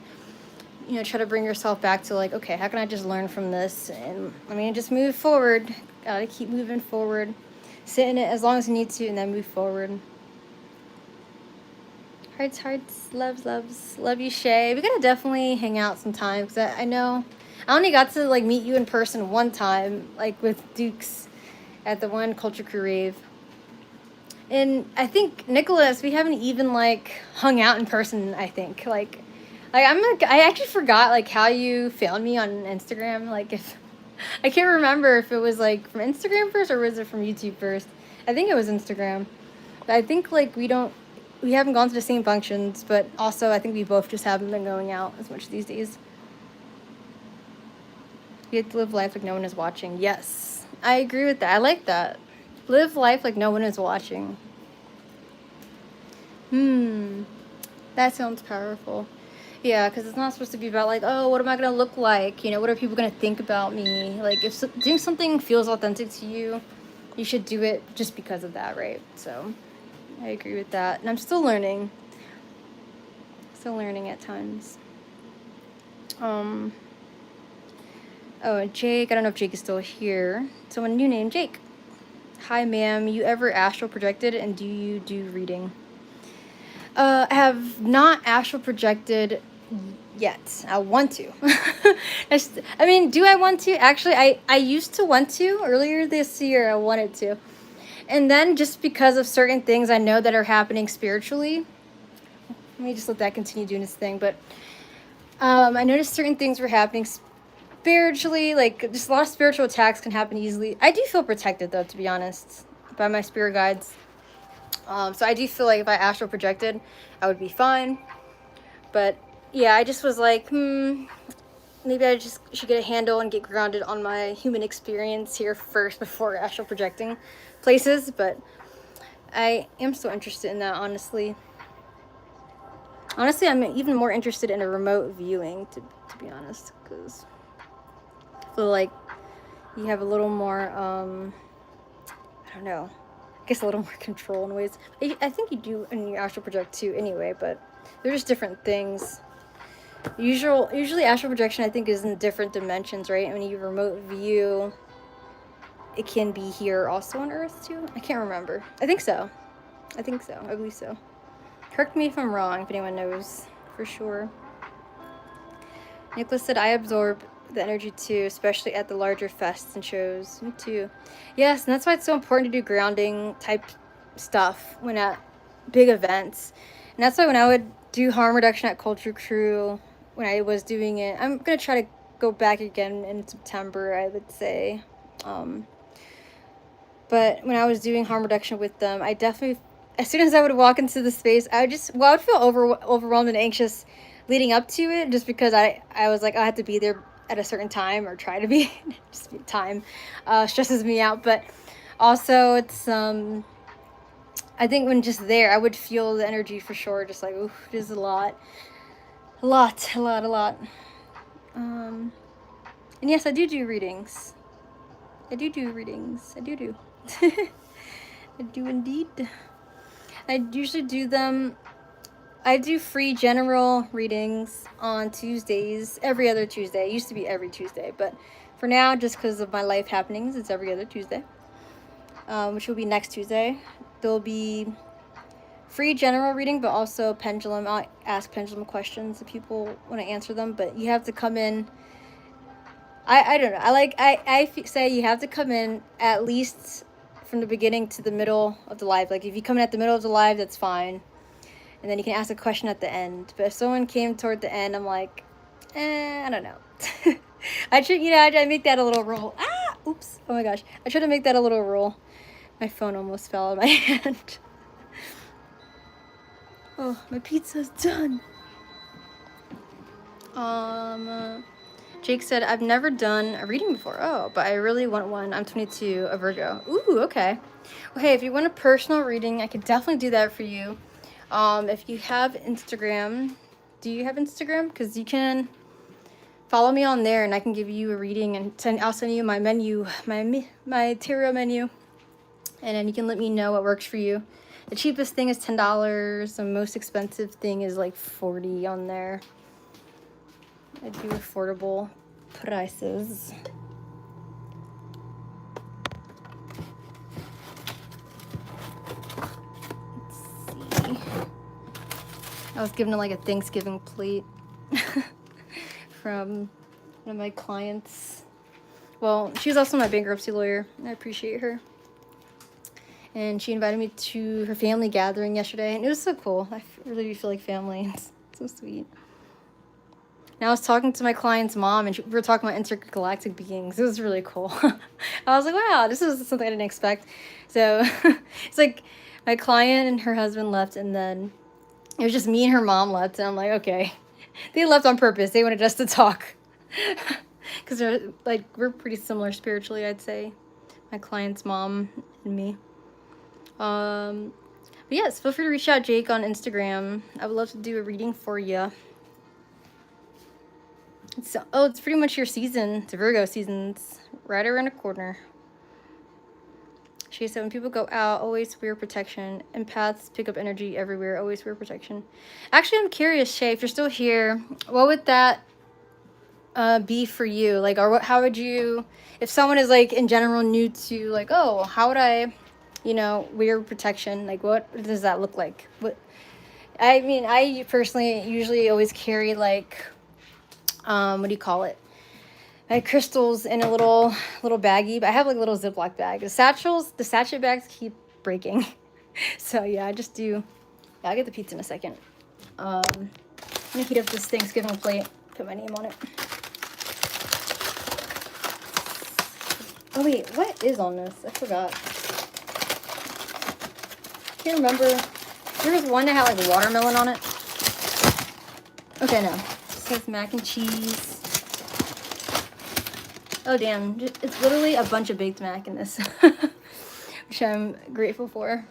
you know, try to bring yourself back to, like, okay, how can I just learn from this? And, I mean, just move forward. Gotta keep moving forward. Sit in it as long as you need to, and then move forward. Hearts, loves. Love you, Shay. We gotta definitely hang out sometime, because I know I only got to, like, meet you in person one time, like, with Dukes at the one Culture Crew rave. And I think, Nicholas, we haven't even, like, hung out in person, I think. Like I actually forgot, like, how you found me on Instagram. Like, if I can't remember if it was, like, from Instagram first or was it from YouTube first. I think it was Instagram. But I think, like, we haven't gone to the same functions, but also I think we both just haven't been going out as much these days. You have to live life like no one is watching. Yes, I agree with that. I like that. Live life like no one is watching. That sounds powerful. Yeah, because it's not supposed to be about, like, oh, what am I going to look like? You know, what are people going to think about me? Like, if doing something feels authentic to you, you should do it just because of that, right? So I agree with that. And I'm still learning. Still learning at times. Oh, and Jake, I don't know if Jake is still here. Someone new named Jake. Hi, ma'am. You ever astral projected, and do you do reading? I have not astral projected yet. I want to. I mean, do I want to? Actually, I used to want to. Earlier this year, I wanted to. And then just because of certain things I know that are happening spiritually, let me just let that continue doing its thing. But I noticed certain things were happening spiritually, like just a lot of spiritual attacks can happen easily. I do feel protected, though, to be honest, by my spirit guides. So I do feel like if I astral projected, I would be fine. But yeah, I just was like, maybe I just should get a handle and get grounded on my human experience here first before astral projecting places. But I am so interested in that, honestly. Honestly, I'm even more interested in a remote viewing, to be honest, because I feel like you have a little more, I don't know, I guess a little more control in ways. I think you do in your astral project too anyway, but they're just different things. Usually astral projection, I think, is in different dimensions, right? When you remote view, it can be here also on Earth too. I can't remember. I think so. I believe so. Correct me if I'm wrong, if anyone knows for sure. Nicholas said, I absorb the energy too, especially at the larger fests and shows. Me too. Yes, and that's why it's so important to do grounding type stuff when at big events. And that's why when I would do harm reduction at Culture Crew, when I was doing it, I'm going to try to go back again in September, I would say. But when I was doing harm reduction with them, I definitely, as soon as I would walk into the space, I would feel overwhelmed and anxious leading up to it, just because I was like, I have to be there at a certain time, or try to be. Just time stresses me out. But also it's I think when just there, I would feel the energy for sure, just like, ooh, it is a lot. And yes, I do readings. I do I do indeed. I usually do them. I do free general readings on Tuesdays, every other Tuesday. It used to be every Tuesday, but for now, just because of my life happenings, it's every other Tuesday, which will be next Tuesday. There'll be free general reading, but also pendulum. I'll ask pendulum questions if people want to answer them, but you have to come in. I don't know. I say you have to come in at least from the beginning to the middle of the live. Like, if you come in at the middle of the live, that's fine. And then you can ask a question at the end. But if someone came toward the end, I'm like, I don't know. I make that a little rule. Oops. Oh my gosh. I try to make that a little rule. My phone almost fell out of my hand. Oh, my pizza's done. Jake said, I've never done a reading before. Oh, but I really want one. I'm 22, a Virgo. Ooh, okay. Well, hey, if you want a personal reading, I could definitely do that for you. If you have Instagram, do you have Instagram? Because you can follow me on there, and I can give you a reading, and I'll send you my menu, my tarot menu, and then you can let me know what works for you. The cheapest thing is $10. The most expensive thing is like $40 on there. I do affordable prices. Let's see. I was given like a Thanksgiving plate from one of my clients. Well, she was also my bankruptcy lawyer. I appreciate her. And she invited me to her family gathering yesterday, and it was so cool. I really do feel like family. It's so sweet. And I was talking to my client's mom, and we were talking about intergalactic beings. It was really cool. I was like, wow, this is something I didn't expect. So it's like my client and her husband left, and then it was just me and her mom left. And I'm like, okay. They left on purpose. They wanted us to talk. Because we're pretty similar spiritually, I'd say. My client's mom and me. But yes, feel free to reach out, Jake, on Instagram. I would love to do a reading for you. It's pretty much your season. It's Virgo season's right around the corner. She said, when people go out, always wear protection. Empaths pick up energy everywhere. Always wear protection. Actually, I'm curious, Shay, if you're still here, what would that be for you? Like, or what, how would you, if someone is like in general new to like, oh, how would I, you know, wear protection? Like, what does that look like? What, I mean, I personally usually always carry like, what do you call it? My crystals in a little baggie, but I have like a little Ziploc bag. The sachet bags keep breaking. So yeah, I just do, yeah, I'll get the pizza in a second. I'm gonna heat up this Thanksgiving plate, put my name on it. Oh wait, what is on this? I forgot. Can't remember. There was one that had like watermelon on it. Okay, no. It says mac and cheese. Oh damn, it's literally a bunch of baked mac in this, which I'm grateful for.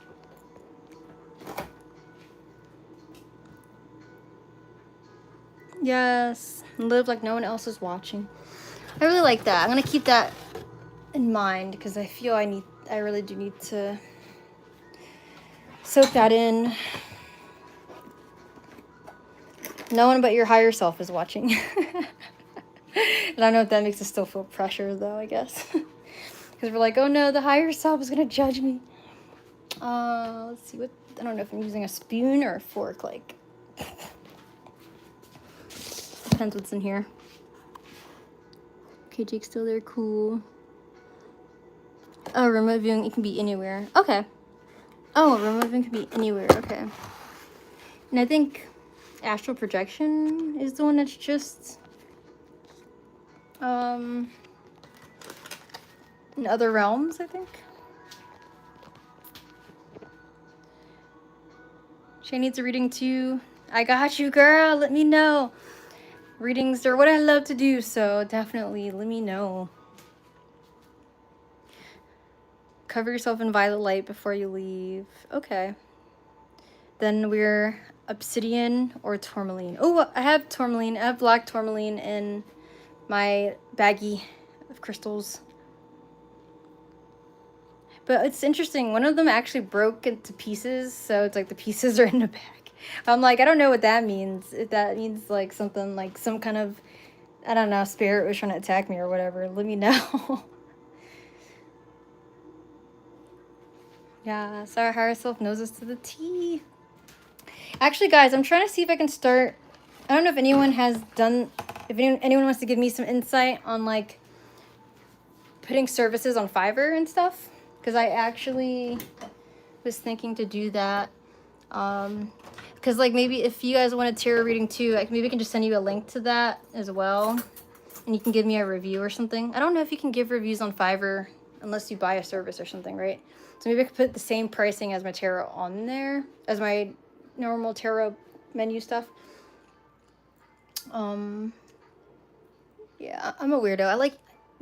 Yes, live like no one else is watching. I really like that. I'm gonna keep that in mind because I feel I really do need to soak that in. No one but your higher self is watching. I don't know if that makes us still feel pressure though, I guess. Because we're like, oh no, the higher self is gonna judge me. Let's see, what, I don't know if I'm using a spoon or a fork, like. Depends what's in here. Okay, Jake's still there, cool. Oh, remote viewing, it can be anywhere. Okay. Oh, remote viewing can be anywhere, okay. And I think astral projection is the one that's just, in other realms, I think. She needs a reading too. I got you, girl. Let me know. Readings are what I love to do, so definitely let me know. Cover yourself in violet light before you leave. Okay. Then we're obsidian or tourmaline. Oh, I have tourmaline. I have black tourmaline in my baggie of crystals. But it's interesting. One of them actually broke into pieces, so it's like the pieces are in the bag. I'm like, I don't know what that means. If that means like something like some kind of, I don't know, spirit was trying to attack me or whatever. Let me know. Yeah, so our higher self knows us to the T. Actually, guys, I'm trying to see if I can start. I don't know if anyone has done, if anyone wants to give me some insight on like putting services on Fiverr and stuff. Because I actually was thinking to do that. Because like maybe if you guys want a tarot reading too, like maybe I can just send you a link to that as well. And you can give me a review or something. I don't know if you can give reviews on Fiverr unless you buy a service or something, right? So maybe I could put the same pricing as my tarot on there, as my normal tarot menu stuff. Yeah, I'm a weirdo.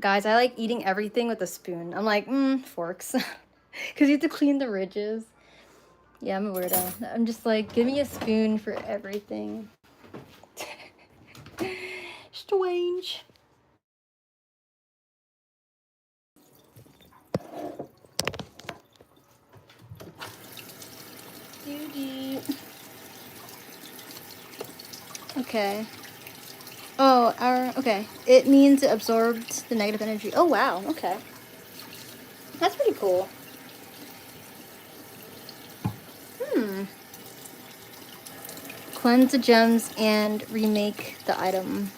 Guys, I like eating everything with a spoon. I'm like, forks. Because you have to clean the ridges. Yeah, I'm a weirdo. I'm just like, give me a spoon for everything. Strange. Okay. Oh, okay. It means it absorbed the negative energy. Oh, wow. Okay. That's pretty cool. Cleanse the gems and remake the item.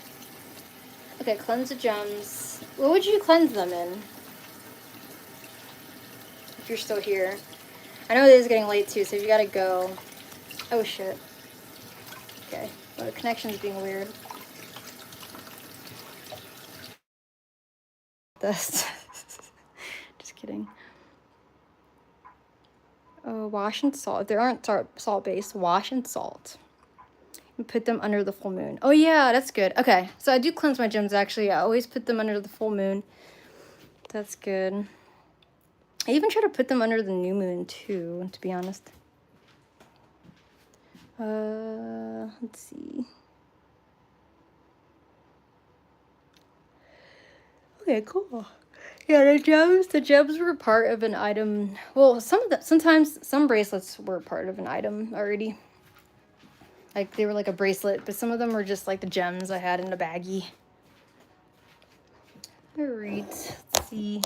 Okay, cleanse the gems. What would you cleanse them in? If you're still here. I know it is getting late too, so if you gotta go. Oh shit. Okay. Well, the connection's being weird. This. Just kidding. Oh, wash and salt. If there aren't salt-based, wash and salt. And put them under the full moon. Oh yeah, that's good. Okay, so I do cleanse my gems actually. I always put them under the full moon. That's good. I even try to put them under the new moon too, to be honest. Let's see. Okay, cool. Yeah, the gems were part of an item. Well, sometimes some bracelets were part of an item already. Like they were like a bracelet, but some of them were just like the gems I had in a baggie. All right, let's see.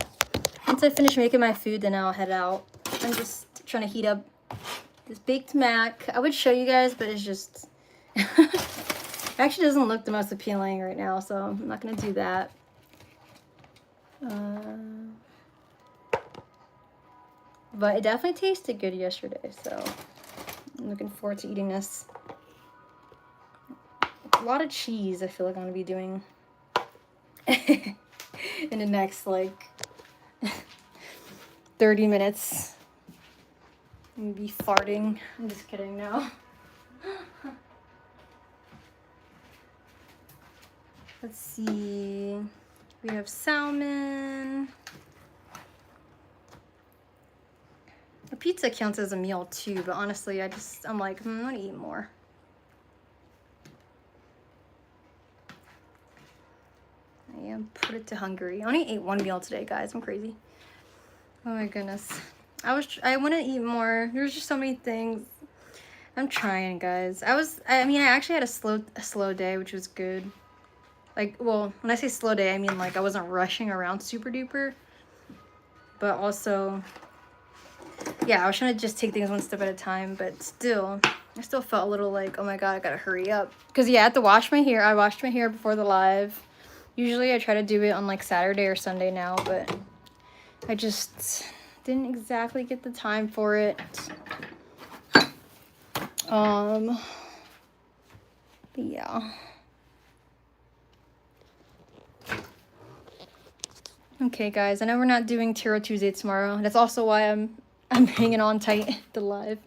Once I finish making my food, then I'll head out. I'm just trying to heat up this baked mac. I would show you guys, but it's just it actually doesn't look the most appealing right now, so I'm not gonna do that. But it definitely tasted good yesterday, so I'm looking forward to eating this. A lot of cheese I feel like I'm gonna be doing in the next like 30 minutes. I'm gonna be farting. I'm just kidding now. Let's see. We have salmon. A pizza counts as a meal too, but honestly, I'm like, I want to eat more. I am put it to hungry. I only ate one meal today, guys. I'm crazy. Oh my goodness. I want to eat more. There's just so many things. I'm trying, guys. I mean, I actually had a slow day, which was good. Like, well, when I say slow day, I mean like I wasn't rushing around super duper. But also, yeah, I was trying to just take things one step at a time, but still, I still felt a little like, oh my god, I gotta hurry up. Because, yeah, I had to wash my hair. I washed my hair before the live. Usually I try to do it on like Saturday or Sunday now, but I just didn't exactly get the time for it. But yeah. Okay, guys, I know we're not doing Tarot Tuesday tomorrow. That's also why I'm hanging on tight the live.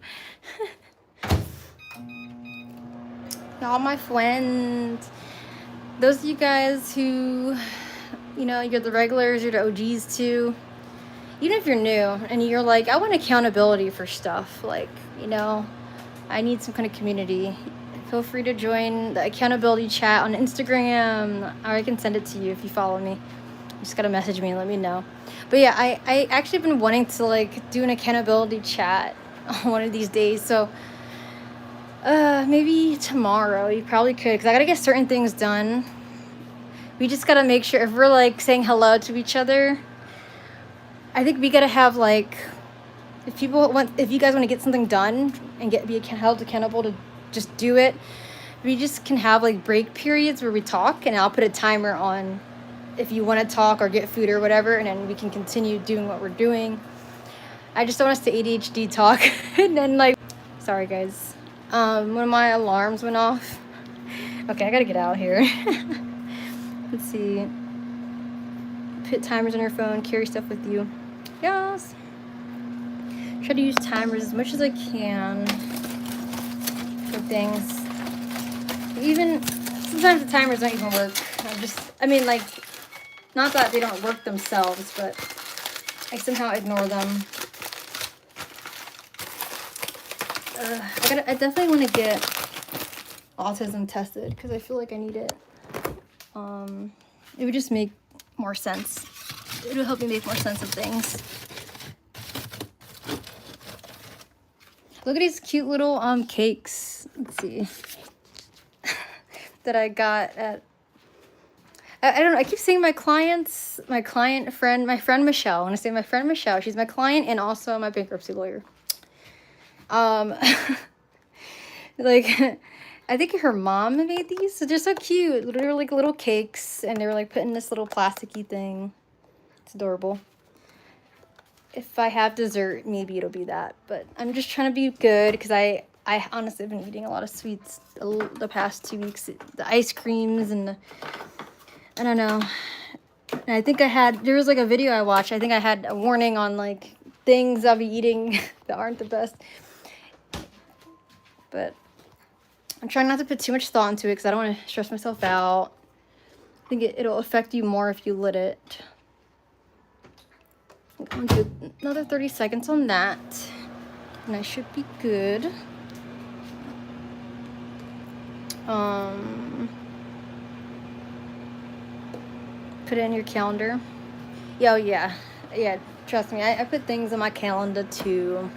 Y'all, my friends, those of you guys who, you know, you're the regulars, you're the OGs too. Even if you're new and you're like, I want accountability for stuff, like, you know, I need some kind of community. Feel free to join the accountability chat on Instagram, or I can send it to you if you follow me. You just gotta message me and let me know. But yeah, I actually been wanting to like do an accountability chat on one of these days. So maybe tomorrow you probably could, because I gotta get certain things done. We just gotta make sure if we're like saying hello to each other, I think we gotta have like, if you guys want to get something done and be held accountable to just do it, we just can have like break periods where we talk, and I'll put a timer on if you want to talk or get food or whatever, and then we can continue doing what we're doing. I just don't want us to ADHD talk. And then like, sorry guys, one of my alarms went off. Okay, I gotta get out here. Let's see. Put timers on your phone, carry stuff with you. Yes. Try to use timers as much as I can for things. Even sometimes the timers don't even work. I mean, like, not that they don't work themselves, but I somehow ignore them. I definitely want to get autism tested because I feel like I need it. It would just make more sense. It would help me make more sense of things. Look at these cute little cakes. Let's see. That I got at, I don't know, I keep saying my friend Michelle. When I say my friend Michelle, she's my client and also my bankruptcy lawyer. Like, I think her mom made these, so they're so cute. They're like little cakes, and they were like put in this little plasticky thing. It's adorable. If I have dessert, maybe it'll be that, but I'm just trying to be good because I honestly have been eating a lot of sweets the past 2 weeks. The ice creams and I don't know. And I think there was like a video I watched. I think I had a warning on like things I'll be eating that aren't the best. But I'm trying not to put too much thought into it because I don't want to stress myself out. I think it'll affect you more if you let it. I'm going to do another 30 seconds on that. And I should be good. Put it in your calendar. Yo, yeah. Yeah, trust me. I put things on my calendar too.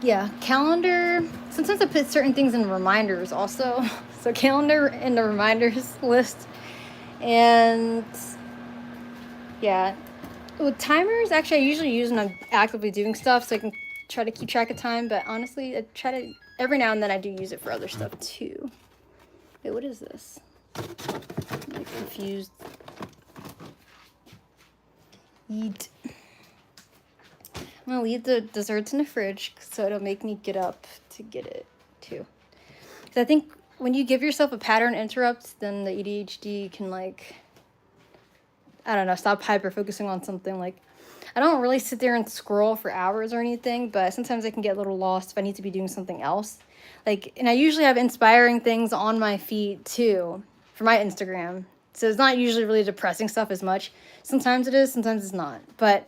Yeah, calendar. Sometimes I put certain things in reminders also. So calendar in the reminders list. And yeah, with timers, actually, I usually use when I'm actively doing stuff so I can try to keep track of time. But honestly, I try to, every now and then I do use it for other stuff too. Wait, what is this? I'm like confused. Eat. I'm gonna leave the desserts in the fridge so it'll make me get up to get it too. Because I think when you give yourself a pattern interrupt, then the ADHD can, like, I don't know, stop hyper focusing on something. Like, I don't really sit there and scroll for hours or anything, but sometimes I can get a little lost if I need to be doing something else. Like, and I usually have inspiring things on my feed too for my Instagram. So it's not usually really depressing stuff as much. Sometimes it is, sometimes it's not. But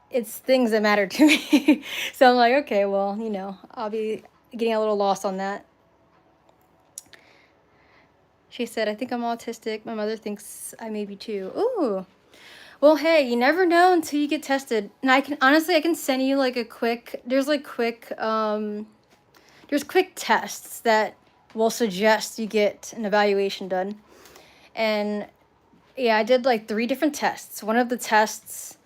it's things that matter to me. So I'm like, okay, well, you know, I'll be getting a little lost on that. She said, I think I'm autistic. My mother thinks I may be too. Ooh. Well, hey, you never know until you get tested. And I can send you like a quick, there's quick tests that will suggest you get an evaluation done. And yeah, I did like 3 different tests. One of the tests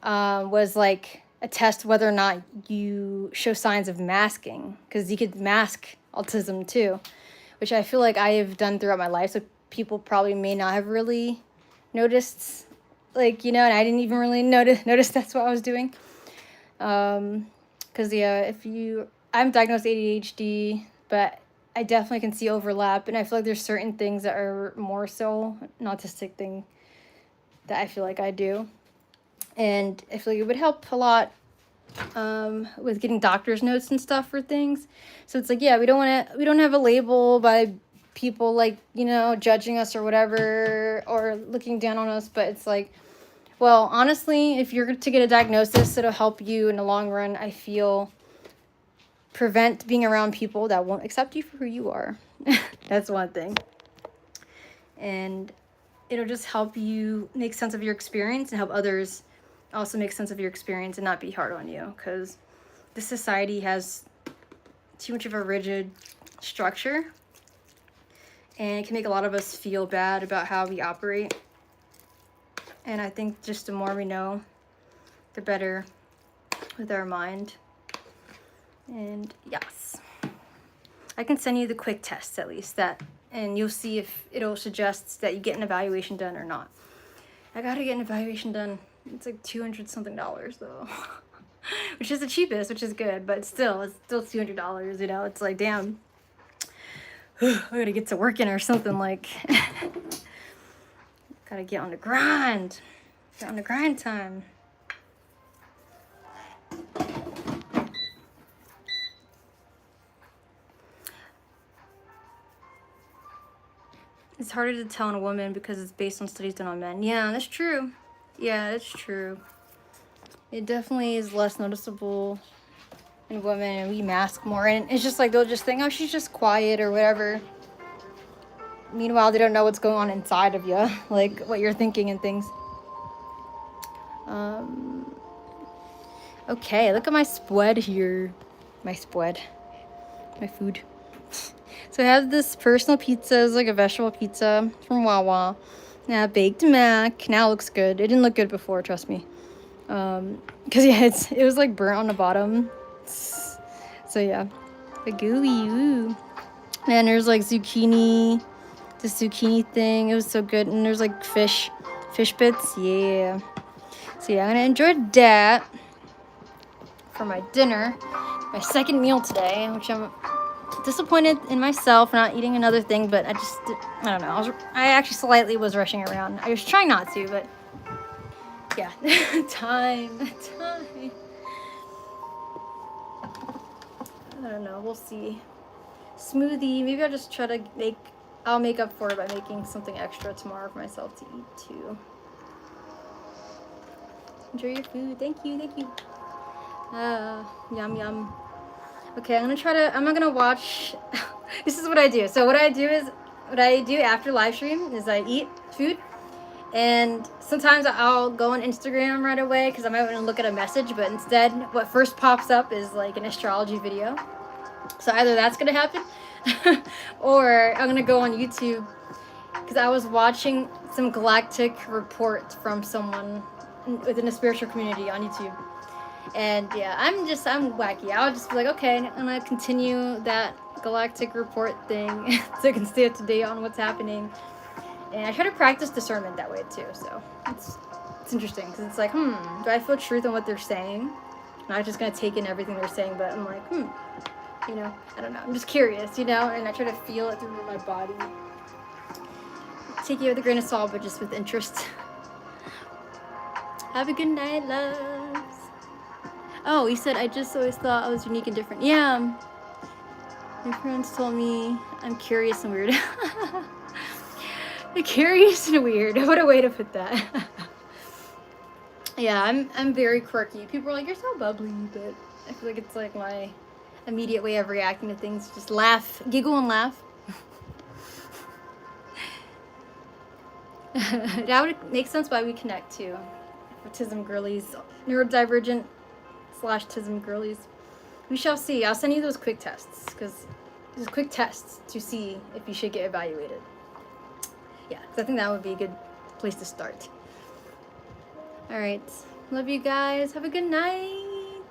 was like a test whether or not you show signs of masking, because you could mask autism too, which I feel like I have done throughout my life. So people probably may not have really noticed, like, you know, and I didn't even really notice that's what I was doing. Because yeah, I'm diagnosed ADHD, but I definitely can see overlap, and I feel like there's certain things that are more so an autistic thing that I feel like I do. And I feel like it would help a lot with getting doctor's notes and stuff for things. So it's like, yeah, we don't have a label by people, like, you know, judging us or whatever, or looking down on us. But it's like, well, honestly, if you're to get a diagnosis, it'll help you in the long run, I feel, prevent being around people that won't accept you for who you are. That's one thing. And it'll just help you make sense of your experience and help others also make sense of your experience and not be hard on you, because this society has too much of a rigid structure, and it can make a lot of us feel bad about how we operate. And I think just the more we know, the better with our mind. And yes, I can send you the quick tests at least, and you'll see if it'll suggest that you get an evaluation done or not. I gotta get an evaluation done. It's like $200 something though, which is the cheapest, which is good, but it's still $200. You know, it's like, damn, I gotta get to working or something, like. Gotta get on the grind. Get on the grind time. It's harder to tell in a woman because it's based on studies done on men. Yeah, that's true. Yeah, that's true. It definitely is less noticeable in women, and we mask more. And it's just like, they'll just think, oh, she's just quiet or whatever. Meanwhile, they don't know what's going on inside of you, like what you're thinking and things. Okay, look at my spread here. My spread. My food. So I have this personal pizza. It's like a vegetable pizza from Wawa. Now baked mac. Now it looks good. It didn't look good before, trust me. Cause yeah, it was like burnt on the bottom. So yeah, the gooey. Ooh. And there's like zucchini. The zucchini thing. It was so good. And there's like fish bits. Yeah. So yeah, I'm gonna enjoy that for my dinner. My second meal today, which I'm disappointed in myself for not eating another thing, but I don't know. I actually slightly was rushing around. I was trying not to, but yeah. time. I don't know. We'll see. Smoothie. Maybe I'll just try to I'll make up for it by making something extra tomorrow for myself to eat too. Enjoy your food. Thank you. Yum. Okay, I'm not gonna watch. This is what I do. So what I do after live stream is I eat food, And sometimes I'll go on Instagram right away because I might want to look at a message, but instead what first pops up is like an astrology video. So either that's gonna happen or I'm gonna go on YouTube because I was watching some galactic report from someone within the spiritual community on YouTube. And yeah, I'm wacky. I'll just be like, okay, I'm gonna continue that galactic report thing so I can stay up to date on what's happening. And I try to practice discernment that way too. So it's interesting because it's like, do I feel truth in what they're saying? I'm not just gonna take in everything they're saying, but I'm like, you know, I don't know. I'm just curious, you know, and I try to feel it through my body. Take it with a grain of salt, but just with interest. Have a good night, loves. Oh, he said, I just always thought I was unique and different. Yeah. My friends told me I'm curious and weird. Curious and weird. What a way to put that. Yeah, I'm very quirky. People are like, you're so bubbly, but I feel like it's like my immediate way of reacting to things. Just laugh, giggle and laugh. That would make sense why we connect too. Autism girlies, neurodivergent / autism girlies. We shall see. I'll send you those quick tests because there's quick tests to see if you should get evaluated. Yeah, because I think that would be a good place to start. All right, love you guys. Have a good night.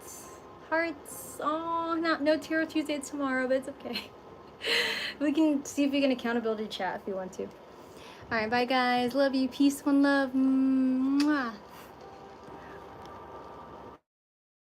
Hearts. Oh, no Tarot Tuesday tomorrow, but it's okay. We can see if we can accountability chat if you want to. All right, bye guys. Love you. Peace, one love.